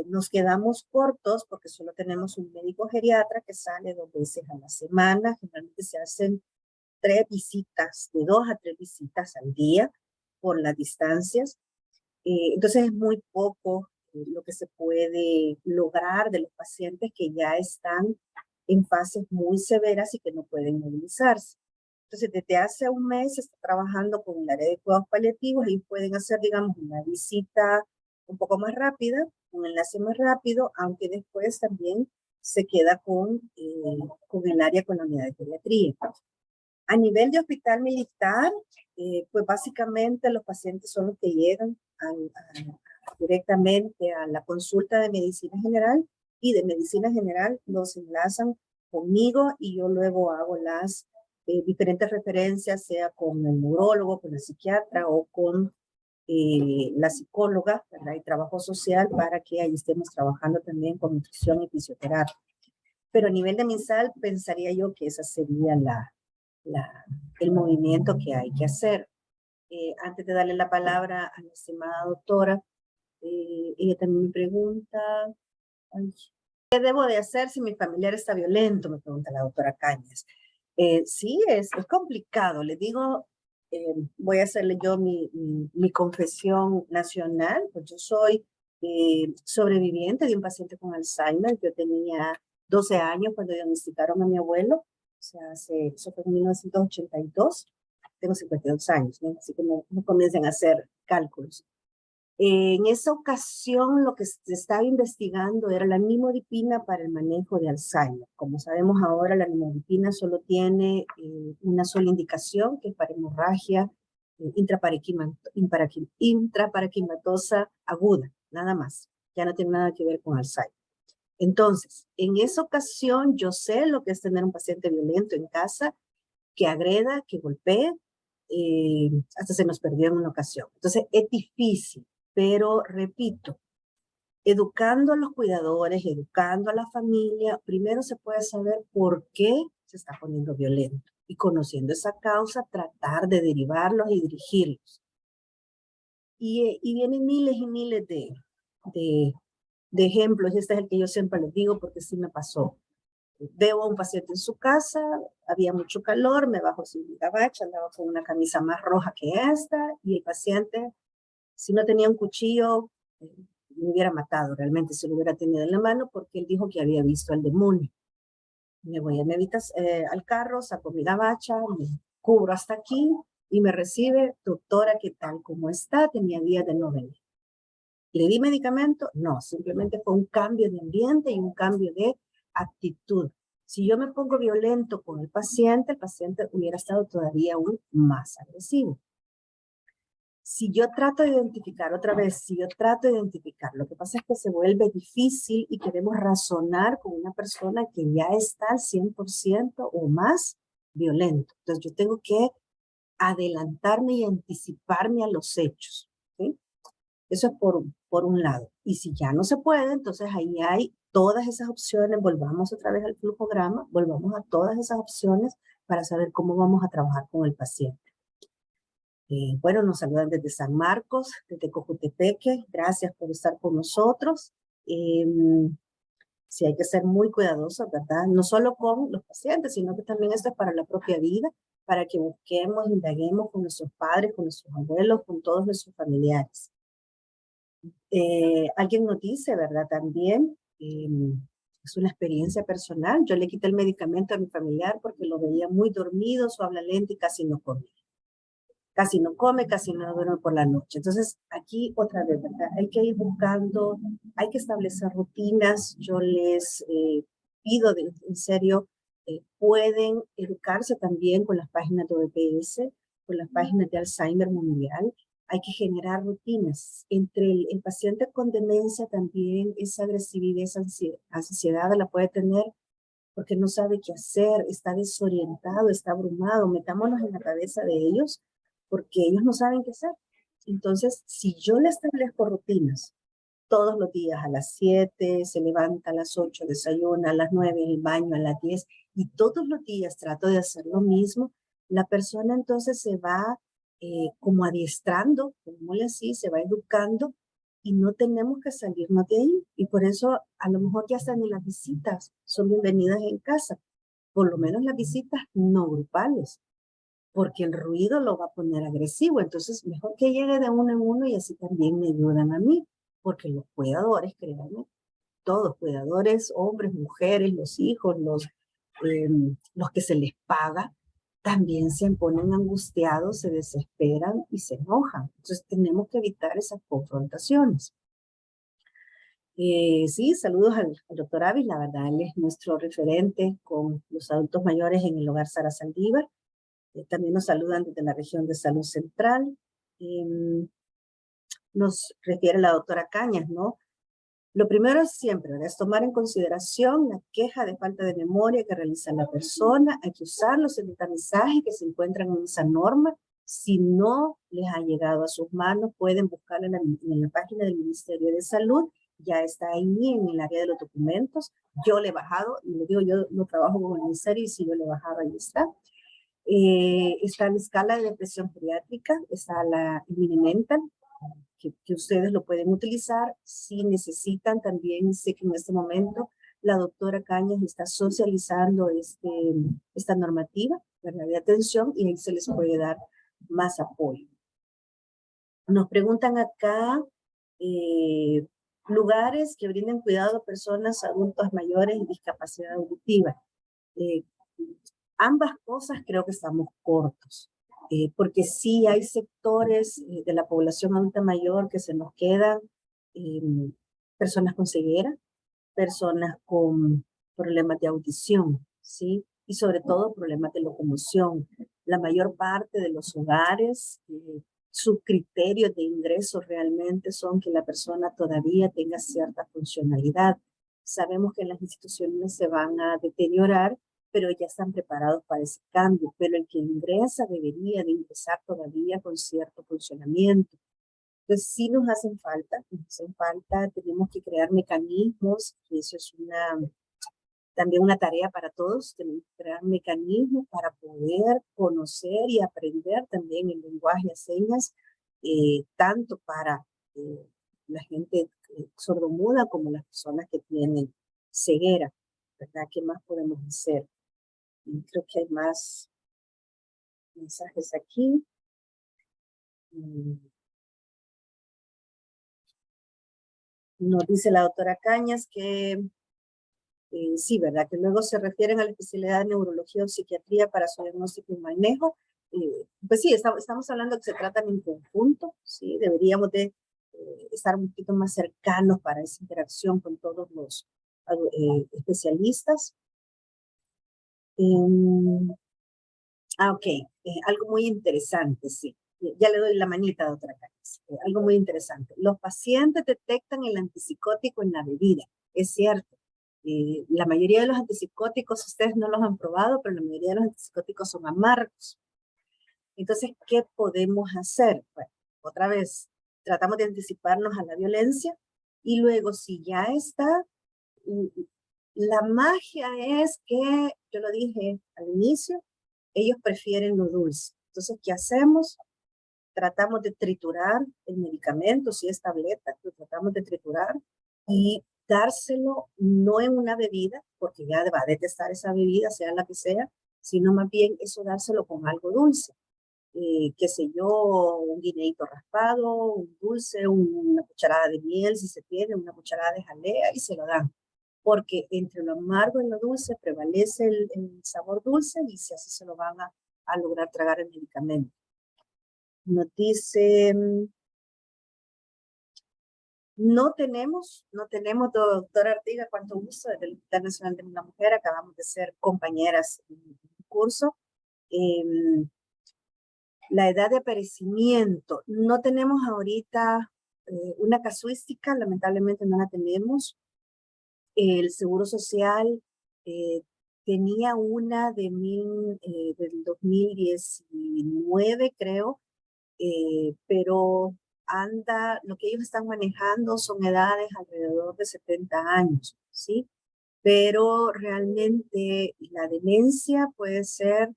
nos quedamos cortos porque solo tenemos un médico geriatra que sale 2 veces a la semana. Generalmente se hacen 3 visitas, de 2 a 3 visitas al día por las distancias. Entonces es muy poco lo que se puede lograr de los pacientes que ya están en fases muy severas y que no pueden movilizarse. Entonces, desde hace un mes se está trabajando con el área de cuidados paliativos y pueden hacer, digamos, una visita un poco más rápida, un enlace más rápido, aunque después también se queda con el área, con la unidad de pediatría. A nivel de hospital militar, pues básicamente los pacientes son los que llegan directamente a la consulta de medicina general y de medicina general los enlazan conmigo y yo luego hago las diferentes referencias, sea con el neurólogo, con el psiquiatra o con la psicóloga, ¿verdad? Y trabajo social para que ahí estemos trabajando también con nutrición y fisioterapia. Pero a nivel de MinSal pensaría yo que esa sería el movimiento que hay que hacer. Antes de darle la palabra a la estimada doctora, ella también me pregunta, ay, ¿qué debo de hacer si mi familiar está violento? Me pregunta la doctora Cañas. Sí, es complicado. Le digo, voy a hacerle yo mi confesión nacional, pues yo soy sobreviviente de un paciente con Alzheimer. Yo tenía 12 años cuando diagnosticaron a mi abuelo, o sea, eso fue en 1982. Tengo 52 años, ¿no? Así que no comiencen a hacer cálculos. En esa ocasión lo que se estaba investigando era la nimodipina para el manejo de Alzheimer. Como sabemos ahora, la nimodipina solo tiene una sola indicación, que es para hemorragia intraparenquimatosa aguda, nada más. Ya no tiene nada que ver con Alzheimer. Entonces, en esa ocasión yo sé lo que es tener un paciente violento en casa, que agreda, que golpee, hasta se nos perdió en una ocasión. Entonces, es difícil. Pero repito, educando a los cuidadores, educando a la familia, primero se puede saber por qué se está poniendo violento. Y conociendo esa causa, tratar de derivarlos y dirigirlos. Y vienen miles y miles de ejemplos, y este es el que yo siempre les digo porque sí me pasó. Veo a un paciente en su casa, había mucho calor, me bajo sin gabacha, andaba con una camisa más roja que esta, y el paciente, si no tenía un cuchillo, me hubiera matado realmente si lo hubiera tenido en la mano, porque él dijo que había visto al demonio. Me voy a mi al carro, saco mi gabacha, me cubro hasta aquí y me recibe, doctora, ¿qué tal? ¿Cómo está? Tenía días de no venir. ¿Le di medicamento? No, simplemente fue un cambio de ambiente y un cambio de actitud. Si yo me pongo violento con el paciente hubiera estado todavía aún más agresivo. Si yo trato de identificar, otra vez, si yo trato de identificar, lo que pasa es que se vuelve difícil y queremos razonar con una persona que ya está al 100% o más violento. Entonces yo tengo que adelantarme y anticiparme a los hechos, ¿sí? Eso es por un lado. Y si ya no se puede, entonces ahí hay todas esas opciones, volvamos otra vez al flujograma, volvamos a todas esas opciones para saber cómo vamos a trabajar con el paciente. Bueno, nos saludan desde San Marcos, desde Cojutepeque. Gracias por estar con nosotros. Sí, hay que ser muy cuidadosos, ¿verdad? No solo con los pacientes, sino que también esto es para la propia vida, para que busquemos, indaguemos con nuestros padres, con nuestros abuelos, con todos nuestros familiares. Alguien nos dice, ¿verdad? También, es una experiencia personal. Yo le quité el medicamento a mi familiar porque lo veía muy dormido, su habla lenta y casi no comía. Casi no come, casi no duerme por la noche. Entonces, aquí otra vez, ¿verdad? Hay que ir buscando, hay que establecer rutinas. Yo les pido, en serio, pueden educarse también con las páginas de OPS, con las páginas de Alzheimer Mundial. Hay que generar rutinas. Entre el paciente con demencia también esa agresividad, esa ansiedad la puede tener porque no sabe qué hacer, está desorientado, está abrumado. Metámonos en la cabeza de ellos porque ellos no saben qué hacer. Entonces, si yo le establezco rutinas todos los días a las 7, se levanta a las 8, desayuna a las 9, el baño a las 10, y todos los días trato de hacer lo mismo, la persona entonces se va como adiestrando, como le así, se va educando y no tenemos que salirnos de ahí. Y por eso a lo mejor ya están en las visitas, son bienvenidas en casa, por lo menos las visitas no grupales, porque el ruido lo va a poner agresivo. Entonces, mejor que llegue de uno en uno y así también me ayudan a mí, porque los cuidadores, créanme, todos cuidadores, hombres, mujeres, los hijos, los que se les paga, también se ponen angustiados, se desesperan y se enojan. Entonces, tenemos que evitar esas confrontaciones. Sí, saludos al doctor Avis, la verdad, él es nuestro referente con los adultos mayores en el hogar Sara Saldívar. También nos saludan desde la región de Salud Central. Nos refiere la doctora Cañas, ¿no? Lo primero es siempre, ¿verdad? Es tomar en consideración la queja de falta de memoria que realiza la persona. Hay que usar los metamensajes que se encuentran en esa norma. Si no les ha llegado a sus manos, pueden buscarla en la página del Ministerio de Salud. Ya está ahí en el área de los documentos. Yo le he bajado, y le digo, yo no trabajo con el Ministerio, y si yo le he bajado, ahí está. Está la escala de depresión pediátrica, está la Minimental, que ustedes lo pueden utilizar si necesitan. También sé que en este momento la doctora Cañas está socializando esta normativa, ¿verdad?, de atención, y ahí se les puede dar más apoyo. Nos preguntan acá lugares que brinden cuidado a personas adultos mayores y discapacidad auditiva. Ambas cosas creo que estamos cortos, porque sí hay sectores de la población adulta mayor que se nos quedan, personas con ceguera, personas con problemas de audición, ¿sí? Y sobre todo problemas de locomoción. La mayor parte de los hogares, sus criterios de ingreso realmente son que la persona todavía tenga cierta funcionalidad. Sabemos que las instituciones se van a deteriorar, pero ya están preparados para ese cambio. Pero el que ingresa debería de ingresar todavía con cierto funcionamiento. Entonces sí nos hacen falta, tenemos que crear mecanismos, y eso es también una tarea para todos. Tenemos que crear mecanismos para poder conocer y aprender también el lenguaje de señas, tanto para la gente sordomuda como las personas que tienen ceguera, ¿verdad? ¿Qué más podemos hacer? Y creo que hay más mensajes aquí. Nos dice la doctora Cañas que Sí, ¿verdad? Que luego se refieren a la especialidad de neurología o psiquiatría para su diagnóstico y manejo. Pues sí, estamos hablando que se tratan en conjunto, ¿sí? Deberíamos de estar un poquito más cercanos para esa interacción con todos los especialistas. Ok, algo muy interesante, sí. Ya le doy la manita, doctora Cáceres. Algo muy interesante. Los pacientes detectan el antipsicótico en la bebida, es cierto. La mayoría de los antipsicóticos, ustedes no los han probado, pero la mayoría de los antipsicóticos son amargos. Entonces, ¿qué podemos hacer? Bueno, otra vez, tratamos de anticiparnos a la violencia y luego, si ya está, la magia es que, yo lo dije al inicio, ellos prefieren lo dulce. Entonces, ¿qué hacemos? Tratamos de triturar el medicamento, si es tableta, lo tratamos de triturar y dárselo no en una bebida, porque ya va a detestar esa bebida, sea la que sea, sino más bien eso dárselo con algo dulce. Qué sé yo, un guineíto raspado, un dulce, una cucharada de miel si se tiene, una cucharada de jalea y se lo dan. Porque entre lo amargo y lo dulce prevalece el sabor dulce y si así se lo van a lograr tragar el medicamento. Nos dice, no tenemos, doctora Artiga, cuánto gusto, desde el Hospital Nacional de la Mujer, acabamos de ser compañeras en un curso. La edad de aparecimiento, no tenemos ahorita una casuística, lamentablemente no la tenemos. El Seguro Social tenía una del 2019, creo, pero lo que ellos están manejando son edades alrededor de 70 años, ¿sí? Pero realmente la demencia puede ser,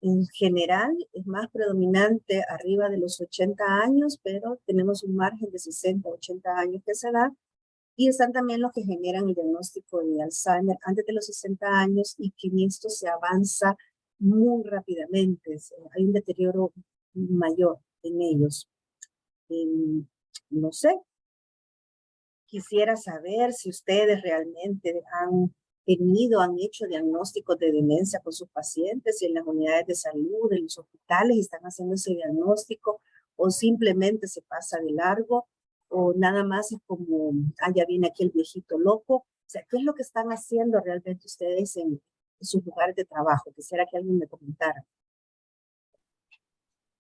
en general, es más predominante arriba de los 80 años, pero tenemos un margen de 60, 80 años que se da. Y están también los que generan el diagnóstico de Alzheimer antes de los 60 años y que en esto se avanza muy rápidamente. Hay un deterioro mayor en ellos. No sé, quisiera saber si ustedes realmente han hecho diagnósticos de demencia con sus pacientes, si en las unidades de salud, en los hospitales están haciendo ese diagnóstico o simplemente se pasa de largo o nada más es como, ya viene aquí el viejito loco. O sea, ¿qué es lo que están haciendo realmente ustedes en sus lugares de trabajo? Quisiera que alguien me comentara.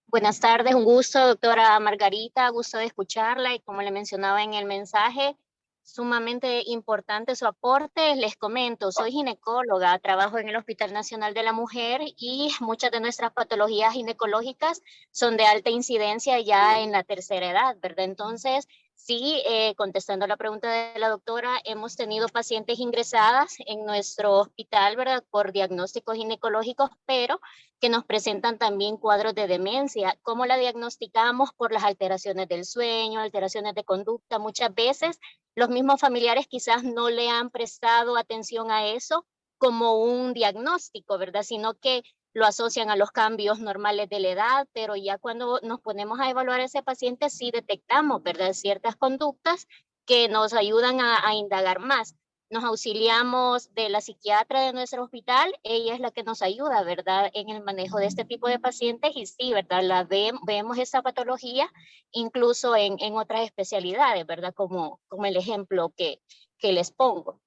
Buenas tardes, un gusto, doctora Margarita, gusto de escucharla y como le mencionaba en el mensaje, sumamente importante su aporte. Les comento, soy ginecóloga, trabajo en el Hospital Nacional de la Mujer y muchas de nuestras patologías ginecológicas son de alta incidencia ya en la tercera edad, ¿verdad? Entonces, sí, contestando la pregunta de la doctora, hemos tenido pacientes ingresadas en nuestro hospital, ¿verdad? Por diagnósticos ginecológicos, pero que nos presentan también cuadros de demencia. ¿Cómo la diagnosticamos? Por las alteraciones del sueño, alteraciones de conducta. Muchas veces los mismos familiares quizás no le han prestado atención a eso como un diagnóstico, ¿verdad? Sino que lo asocian a los cambios normales de la edad, pero ya cuando nos ponemos a evaluar a ese paciente sí detectamos, ¿verdad? Ciertas conductas que nos ayudan a indagar más. Nos auxiliamos de la psiquiatra de nuestro hospital, ella es la que nos ayuda, ¿verdad? En el manejo de este tipo de pacientes y sí, ¿verdad? Vemos esta patología incluso en otras especialidades, ¿verdad? Como el ejemplo que les pongo.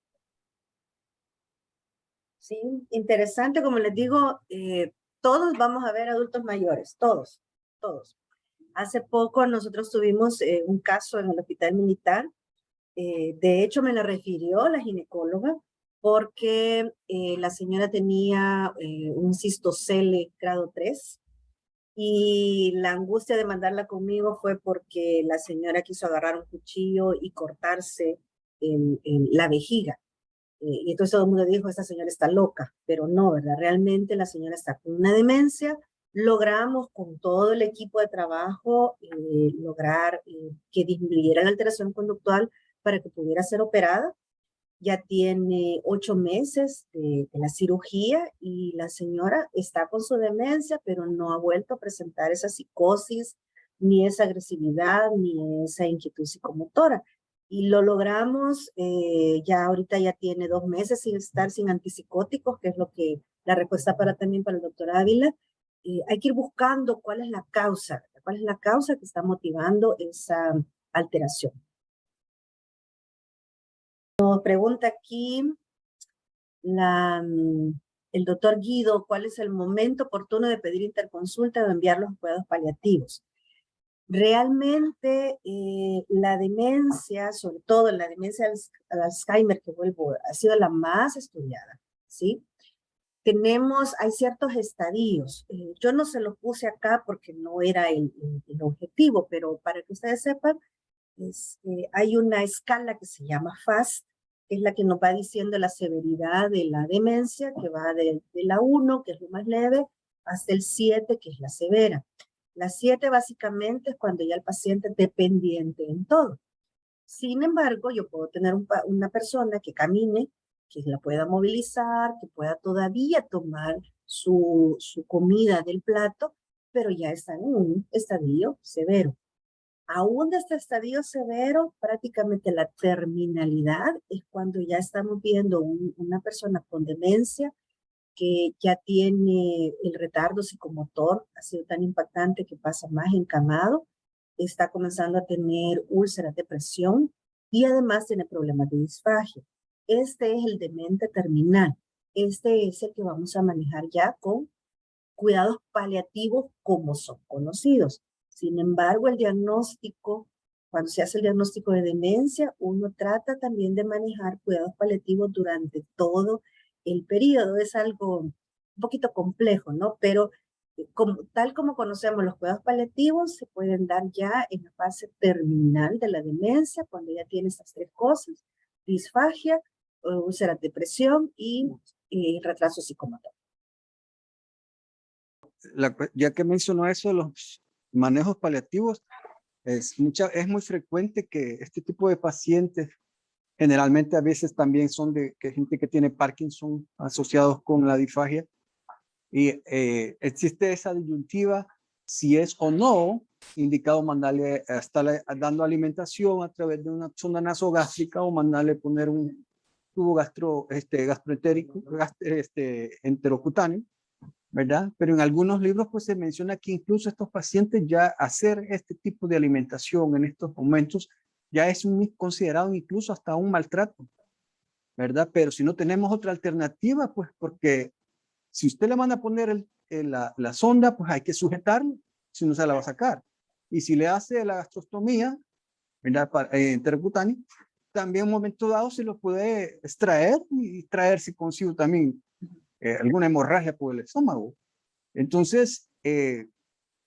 Sí, interesante, como les digo, todos vamos a ver adultos mayores, todos. Hace poco nosotros tuvimos un caso en el hospital militar, de hecho me la refirió la ginecóloga porque la señora tenía un cistocele grado 3 y la angustia de mandarla conmigo fue porque la señora quiso agarrar un cuchillo y cortarse en la vejiga. Y entonces todo el mundo dijo, esta señora está loca, pero no, ¿verdad? Realmente la señora está con una demencia. Logramos con todo el equipo de trabajo lograr que disminuyera la alteración conductual para que pudiera ser operada. Ya tiene 8 meses de la cirugía y la señora está con su demencia, pero no ha vuelto a presentar esa psicosis, ni esa agresividad, ni esa inquietud psicomotora. Y lo logramos, ya ahorita ya tiene 2 meses sin estar sin antipsicóticos, que es lo que la respuesta también para el doctor Ávila. Hay que ir buscando cuál es la causa que está motivando esa alteración. Nos pregunta aquí el doctor Guido, ¿cuál es el momento oportuno de pedir interconsulta o enviar los cuidados paliativos? Realmente la demencia, sobre todo la demencia al Alzheimer, que ha sido la más estudiada, ¿sí? Hay ciertos estadios. Yo no se los puse acá porque no era el objetivo, pero para que ustedes sepan, hay una escala que se llama FAST, que es la que nos va diciendo la severidad de la demencia, que va de la 1, que es lo más leve, hasta el 7, que es la severa. La 7 básicamente es cuando ya el paciente es dependiente en todo. Sin embargo, yo puedo tener una persona que camine, que la pueda movilizar, que pueda todavía tomar su comida del plato, pero ya está en un estadio severo. Aún de este estadio severo, prácticamente la terminalidad es cuando ya estamos viendo una persona con demencia que ya tiene el retardo psicomotor, ha sido tan impactante que pasa más encamado, está comenzando a tener úlceras de presión y además tiene problemas de disfagia. Este es el demente terminal. Este es el que vamos a manejar ya con cuidados paliativos como son conocidos. Sin embargo, el diagnóstico, cuando se hace el diagnóstico de demencia, uno trata también de manejar cuidados paliativos durante todo el periodo. Es algo un poquito complejo, ¿no? Pero tal como conocemos los cuidados paliativos, se pueden dar ya en la fase terminal de la demencia, cuando ya tiene estas 3 cosas: disfagia, úlceras de presión y retraso psicomotor. Ya que mencionó eso de los manejos paliativos, es muy frecuente que este tipo de pacientes, generalmente a veces también son gente que tiene Parkinson asociados con la disfagia, y existe esa disyuntiva si es o no indicado mandarle, estarle dando alimentación a través de una sonda nasogástrica o mandarle poner un tubo gastroentérico, enterocutáneo, ¿verdad? Pero en algunos libros pues se menciona que incluso estos pacientes ya hacer este tipo de alimentación en estos momentos ya es considerado incluso hasta un maltrato, ¿verdad? Pero si no tenemos otra alternativa, pues porque si usted le manda a poner la sonda, pues hay que sujetarlo, si no se la va a sacar. Y si le hace la gastrostomía, ¿verdad? Intercutánea, también en un momento dado se lo puede extraer y traerse consigo también alguna hemorragia por el estómago. Entonces,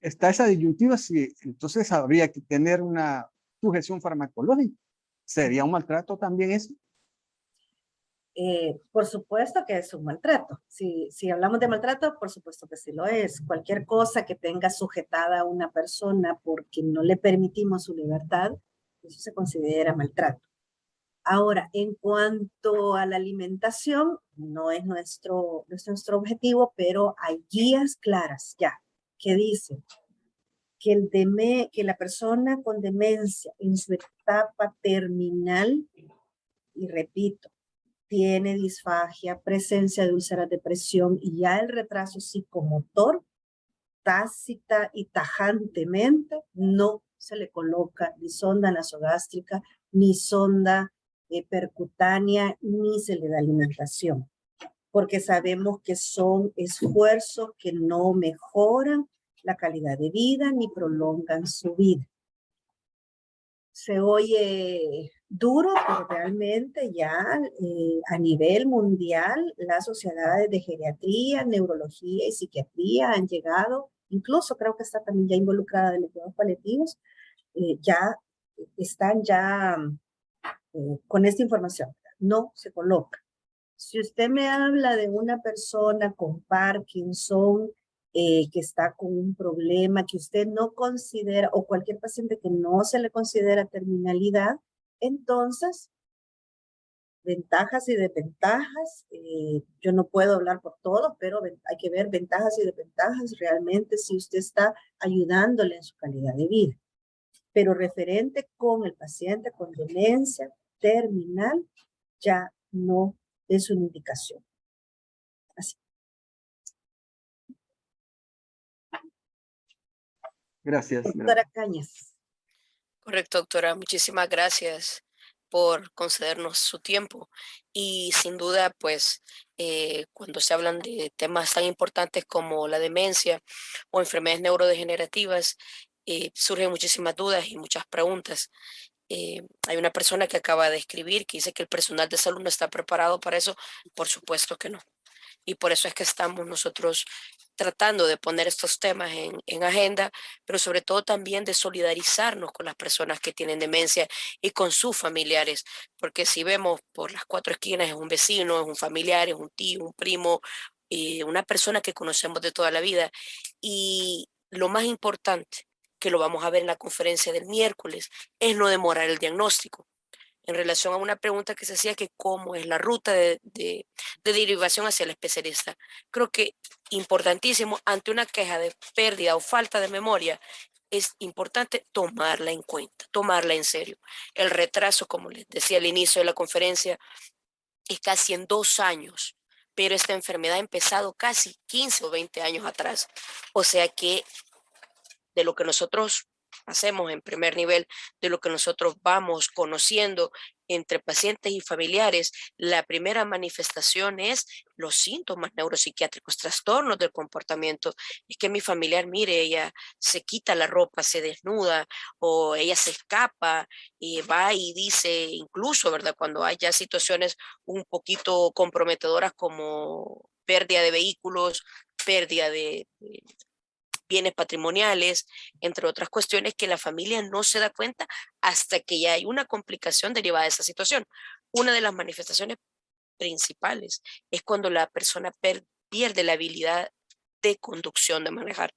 está esa disyuntiva, entonces habría que tener una sujeción farmacológica. ¿Sería un maltrato también eso? Por supuesto que es un maltrato. Si hablamos de maltrato, por supuesto que sí lo es. Cualquier cosa que tenga sujetada a una persona porque no le permitimos su libertad, eso se considera maltrato. Ahora, en cuanto a la alimentación, no es nuestro objetivo, pero hay guías claras ya que dicen que la persona con demencia en su etapa terminal, y repito, tiene disfagia, presencia de úlceras de presión y ya el retraso psicomotor, tácita y tajantemente no se le coloca ni sonda nasogástrica, ni sonda percutánea, ni se le da alimentación, porque sabemos que son esfuerzos que no mejoran la calidad de vida ni prolongan su vida. Se oye duro, pero realmente ya a nivel mundial las sociedades de geriatría, neurología y psiquiatría han llegado, incluso creo que está también ya involucrada en los cuidados paliativos, ya están con esta información. No se coloca. Si usted me habla de una persona con Parkinson, que está con un problema que usted no considera, o cualquier paciente que no se le considera terminalidad, entonces, ventajas y desventajas, yo no puedo hablar por todos, pero hay que ver ventajas y desventajas realmente si usted está ayudándole en su calidad de vida. pero referente con el paciente con demencia terminal, ya no es una indicación. Así. Gracias. Doctora Cañas. Correcto, doctora. Muchísimas gracias por concedernos su tiempo. Y sin duda, pues, cuando se hablan de temas tan importantes como la demencia o enfermedades neurodegenerativas, surgen muchísimas dudas y muchas preguntas. Hay una persona que acaba de escribir que dice que el personal de salud no está preparado para eso. Por supuesto que no. Y por eso es que estamos nosotros tratando de poner estos temas en agenda, pero sobre todo también de solidarizarnos con las personas que tienen demencia y con sus familiares, porque si vemos por las cuatro esquinas es un vecino, es un familiar, es un tío, un primo, una persona que conocemos de toda la vida. Y lo más importante, que lo vamos a ver en la conferencia del miércoles, es no demorar el diagnóstico. En relación a una pregunta que se hacía, que cómo es la ruta de derivación hacia el especialista. Creo que importantísimo, ante una queja de pérdida o falta de memoria, es importante tomarla en cuenta, tomarla en serio. El retraso, como les decía al inicio de la conferencia, es casi en 2 años, pero esta enfermedad ha empezado casi 15 o 20 años atrás. O sea que de lo que nosotros hacemos en primer nivel, de lo que nosotros vamos conociendo entre pacientes y familiares, la primera manifestación es los síntomas neuropsiquiátricos, trastornos del comportamiento. Es que mi familiar, mire, ella se quita la ropa, se desnuda, o ella se escapa y va y dice, incluso, ¿verdad? Cuando hay ya situaciones un poquito comprometedoras como pérdida de vehículos, pérdida de bienes patrimoniales, entre otras cuestiones que la familia no se da cuenta hasta que ya hay una complicación derivada de esa situación. Una de las manifestaciones principales es cuando la persona pierde la habilidad de conducción, de manejar.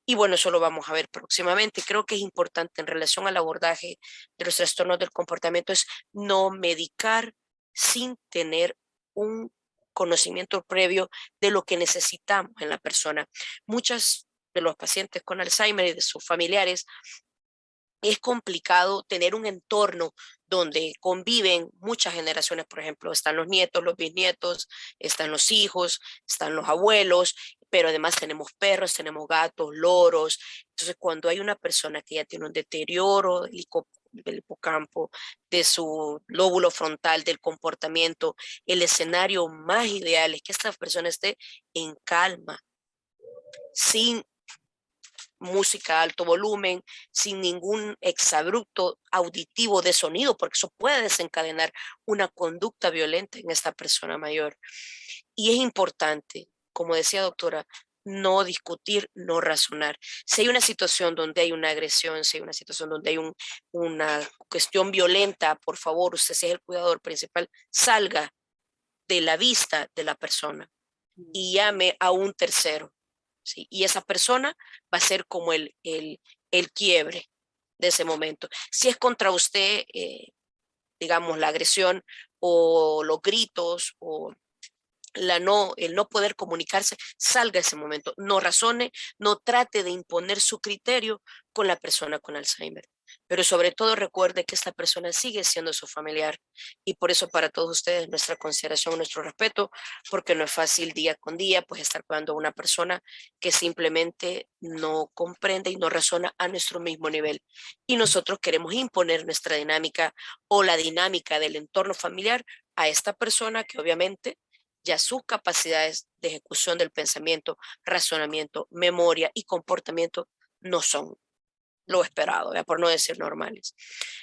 Y bueno, eso lo vamos a ver próximamente. Creo que es importante en relación al abordaje de los trastornos del comportamiento es no medicar sin tener un conocimiento previo de lo que necesitamos en la persona. Muchas de los pacientes con Alzheimer y de sus familiares, es complicado tener un entorno donde conviven muchas generaciones. Por ejemplo, están los nietos, los bisnietos, están los hijos, están los abuelos, pero además tenemos perros, tenemos gatos, loros. Entonces, cuando hay una persona que ya tiene un deterioro del hipocampo, de su lóbulo frontal, del comportamiento, el escenario más ideal es que esta persona esté en calma, sin música a alto volumen, sin ningún exabrupto auditivo de sonido, porque eso puede desencadenar una conducta violenta en esta persona mayor. Y es importante, como decía doctora, no discutir, no razonar. Si hay una situación donde hay una agresión, si hay una situación donde hay una cuestión violenta, por favor, usted sea el cuidador principal, salga de la vista de la persona y llame a un tercero. ¿Sí? Y esa persona va a ser como el quiebre de ese momento. Si es contra usted, digamos, la agresión o los gritos o el no poder comunicarse, salga ese momento. No razone, no trate de imponer su criterio con la persona con Alzheimer. Pero sobre todo recuerde que esta persona sigue siendo su familiar. Y por eso para todos ustedes nuestra consideración, nuestro respeto, porque no es fácil día con día pues estar cuidando a una persona que simplemente no comprende y no razona a nuestro mismo nivel. Y nosotros queremos imponer nuestra dinámica o la dinámica del entorno familiar a esta persona que obviamente ya sus capacidades de ejecución del pensamiento, razonamiento, memoria y comportamiento no son lo esperado, ¿ya? Por no decir normales.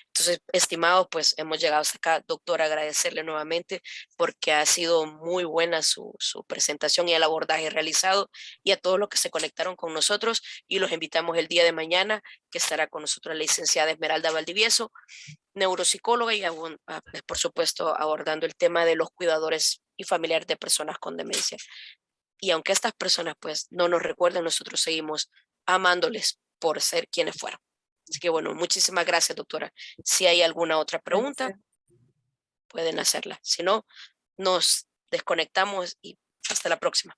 Entonces, estimados, pues hemos llegado hasta acá. Doctor, agradecerle nuevamente porque ha sido muy buena su presentación y el abordaje realizado, y a todos los que se conectaron con nosotros, y los invitamos el día de mañana, que estará con nosotros la licenciada Esmeralda Valdivieso, neuropsicóloga, y por supuesto abordando el tema de los cuidadores y familiares de personas con demencia. Y aunque estas personas pues no nos recuerden, nosotros seguimos amándoles por ser quienes fueron. Así que bueno, muchísimas gracias, doctora. Si hay alguna otra pregunta, pueden hacerla. Si no, nos desconectamos y hasta la próxima.